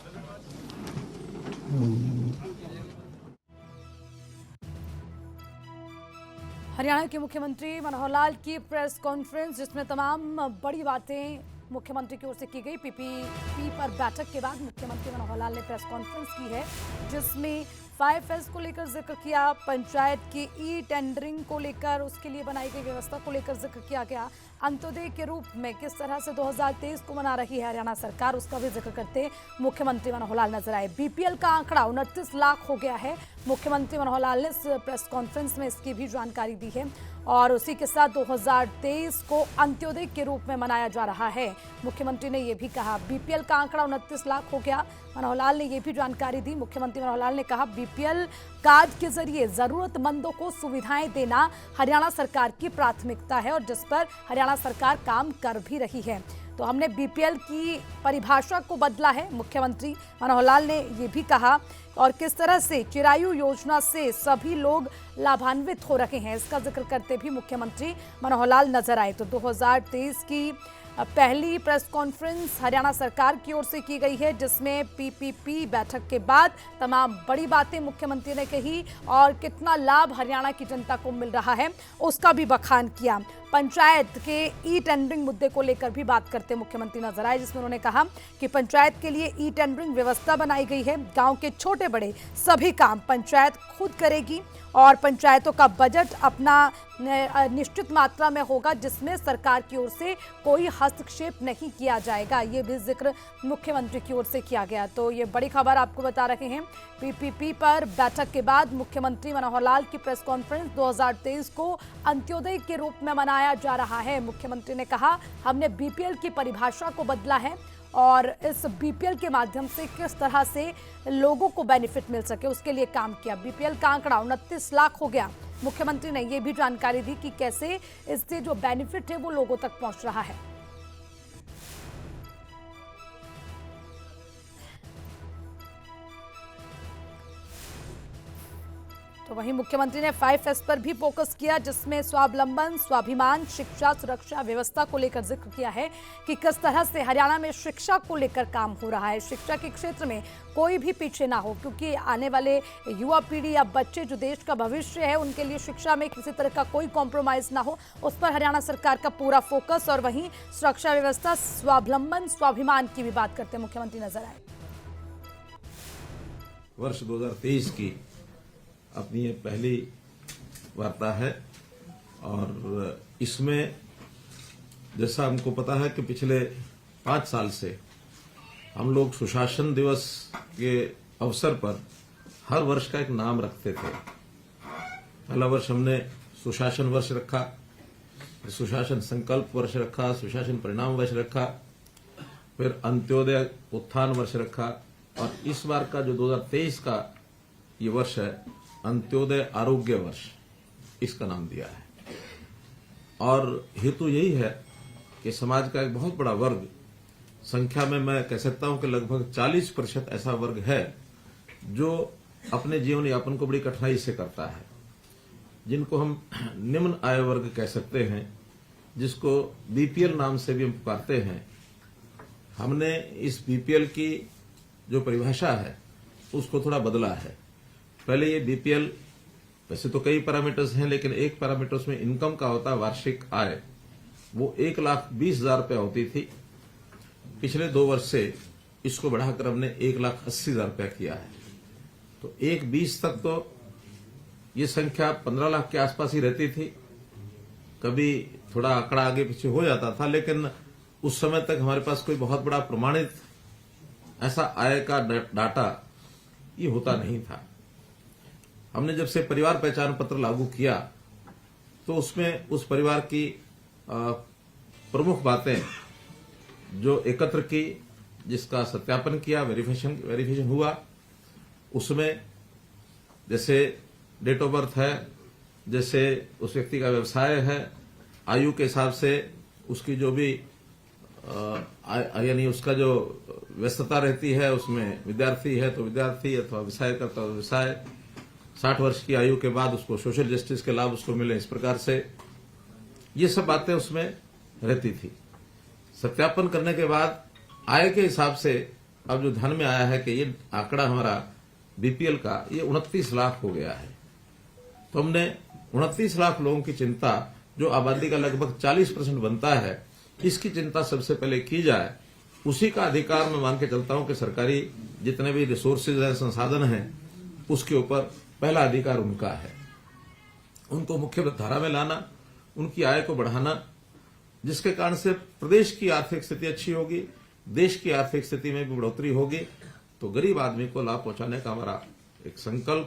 हरियाणा के मुख्यमंत्री मनोहर लाल की प्रेस कॉन्फ्रेंस, जिसमें तमाम बड़ी बातें मुख्यमंत्री की ओर से की गई। पीपीपी पर बैठक के बाद मुख्यमंत्री मनोहर लाल ने प्रेस कॉन्फ्रेंस की है, जिसमें 5S को लेकर जिक्र किया, पंचायत की ई टेंडरिंग को लेकर उसके लिए बनाई गई व्यवस्था को लेकर जिक्र किया गया, अंत्योदय के रूप में किस तरह से 2023 को मना रही है हरियाणा सरकार, उसका भी जिक्र करते मुख्यमंत्री मनोहर लाल नजर आए। बीपीएल का आंकड़ा 29 लाख हो गया है। मुख्यमंत्री मनोहर लाल ने इस प्रेस कॉन्फ्रेंस में इसकी भी जानकारी दी है और उसी के साथ 2023 को अंत्योदय के रूप में मनाया जा रहा है। मुख्यमंत्री ने यह भी कहा बीपीएल का आंकड़ा 29 लाख हो गया। मनोहर लाल ने यह भी जानकारी दी। मुख्यमंत्री मनोहर लाल ने कहा बीपीएल कार्ड के जरिए जरूरतमंदों को सुविधाएं देना हरियाणा सरकार की प्राथमिकता है और जिस पर हरियाणा सरकार काम कर भी रही है। तो हमने बीपीएल की परिभाषा को बदला है, मुख्यमंत्री मनोहर लाल ने यह भी कहा, और किस तरह से चिरायु योजना से सभी लोग लाभान्वित हो रहे हैं, इसका जिक्र करते भी मुख्यमंत्री मनोहर लाल नजर आए। तो 2023 की पहली प्रेस कॉन्फ्रेंस हरियाणा सरकार की ओर से की गई है, जिसमें पीपीपी बैठक के बाद तमाम बड़ी बातें मुख्यमंत्री ने कही और कितना लाभ हरियाणा की जनता को मिल रहा है उसका भी बखान किया। पंचायत के ई टेंडरिंग मुद्दे को लेकर भी बात करते मुख्यमंत्री नजर आए, जिसमें उन्होंने कहा कि पंचायत के लिए ई टेंडरिंग व्यवस्था बनाई गई है। गांव के छोटे बड़े सभी काम पंचायत खुद करेगी और पंचायतों का बजट अपना निश्चित मात्रा में होगा, जिसमें सरकार की ओर से कोई हस्तक्षेप नहीं किया जाएगा। ये भी जिक्र मुख्यमंत्री की ओर से किया गया। तो ये बड़ी खबर आपको बता रहे हैं। पीपीपी पर बैठक के बाद मुख्यमंत्री मनोहर लाल की प्रेस कॉन्फ्रेंस, 2023 को अंत्योदय के रूप में मनाया जा रहा है। मुख्यमंत्री ने कहा हमने बीपीएल की परिभाषा को बदला है और इस बीपीएल के माध्यम से किस तरह से लोगों को बेनिफिट मिल सके उसके लिए काम किया। बीपीएल का आंकड़ा 29 लाख हो गया। मुख्यमंत्री ने यह भी जानकारी दी कि कैसे इससे जो बेनिफिट है वो लोगों तक पहुंच रहा है। तो वहीं मुख्यमंत्री ने 5S पर भी फोकस किया, जिसमें स्वावलंबन, स्वाभिमान, शिक्षा, सुरक्षा, व्यवस्था को लेकर जिक्र किया है कि किस तरह से हरियाणा में शिक्षा को लेकर काम हो रहा है। शिक्षा के क्षेत्र में कोई भी पीछे ना हो, क्योंकि आने वाले युवा पीढ़ी या बच्चे जो देश का भविष्य है उनके लिए शिक्षा में किसी तरह का कोई कॉम्प्रोमाइज ना हो, उस पर हरियाणा सरकार का पूरा फोकस। और वहीं सुरक्षा व्यवस्था, स्वावलंबन, स्वाभिमान की भी बात करते मुख्यमंत्री नजर आए। वर्ष 2023 की अपनी ये पहली वार्ता है और इसमें जैसा हमको पता है कि पिछले 5 साल से हम लोग सुशासन दिवस के अवसर पर हर वर्ष का एक नाम रखते थे। पहला वर्ष हमने सुशासन वर्ष रखा, सुशासन संकल्प वर्ष रखा, सुशासन परिणाम वर्ष रखा, फिर अंत्योदय उत्थान वर्ष रखा और इस बार का जो 2023 का ये वर्ष है अंत्योदय आरोग्य वर्ष, इसका नाम दिया है। और हेतु यही है कि समाज का एक बहुत बड़ा वर्ग, संख्या में मैं कह सकता हूं कि लगभग 40% ऐसा वर्ग है जो अपने जीवन यापन को बड़ी कठिनाई से करता है, जिनको हम निम्न आय वर्ग कह सकते हैं, जिसको बीपीएल नाम से भी हम पुकारते हैं। हमने इस बीपीएल की जो परिभाषा है उसको थोड़ा बदला है। पहले ये बीपीएल, वैसे तो कई पैरामीटर्स हैं, लेकिन एक पैरामीटर उसमें इनकम का होता है, वार्षिक आय, वो 1,20,000 रुपया होती थी। पिछले 2 वर्ष से इसको बढ़ाकर हमने 1,80,000 रुपया किया है। तो 1,20 तक तो ये संख्या 15 लाख के आसपास ही रहती थी, कभी थोड़ा आंकड़ा आगे पीछे हो जाता था, लेकिन उस समय तक हमारे पास कोई बहुत बड़ा प्रमाणित ऐसा आय का डाटा ये होता नहीं था। हमने जब से परिवार पहचान पत्र लागू किया तो उसमें उस परिवार की प्रमुख बातें जो एकत्र की, जिसका सत्यापन किया, वेरिफिकेशन हुआ, उसमें जैसे डेट ऑफ बर्थ है, जैसे उस व्यक्ति का व्यवसाय है, आयु के हिसाब से उसकी जो भी यानी उसका जो व्यस्तता रहती है, उसमें विद्यार्थी है तो विद्यार्थी, अथवा व्यवसाय करता है व्यवसाय, 60 वर्ष की आयु के बाद उसको सोशल जस्टिस के लाभ उसको मिले, इस प्रकार से ये सब बातें उसमें रहती थी। सत्यापन करने के बाद आय के हिसाब से अब जो ध्यान में आया है कि ये आंकड़ा हमारा बीपीएल का ये 29 लाख हो गया है, तो हमने 29 लाख लोगों की चिंता, जो आबादी का लगभग 40% बनता है, इसकी चिंता सबसे पहले की जाए। उसी का अधिकार मैं मान के चलता हूं कि सरकारी जितने भी रिसोर्सेज हैं, संसाधन हैं, उसके ऊपर पहला अधिकार उनका है। उनको मुख्य धारा में लाना, उनकी आय को बढ़ाना, जिसके कारण से प्रदेश की आर्थिक स्थिति अच्छी होगी, देश की आर्थिक स्थिति में भी बढ़ोतरी होगी, तो गरीब आदमी को लाभ पहुंचाने का हमारा एक संकल्प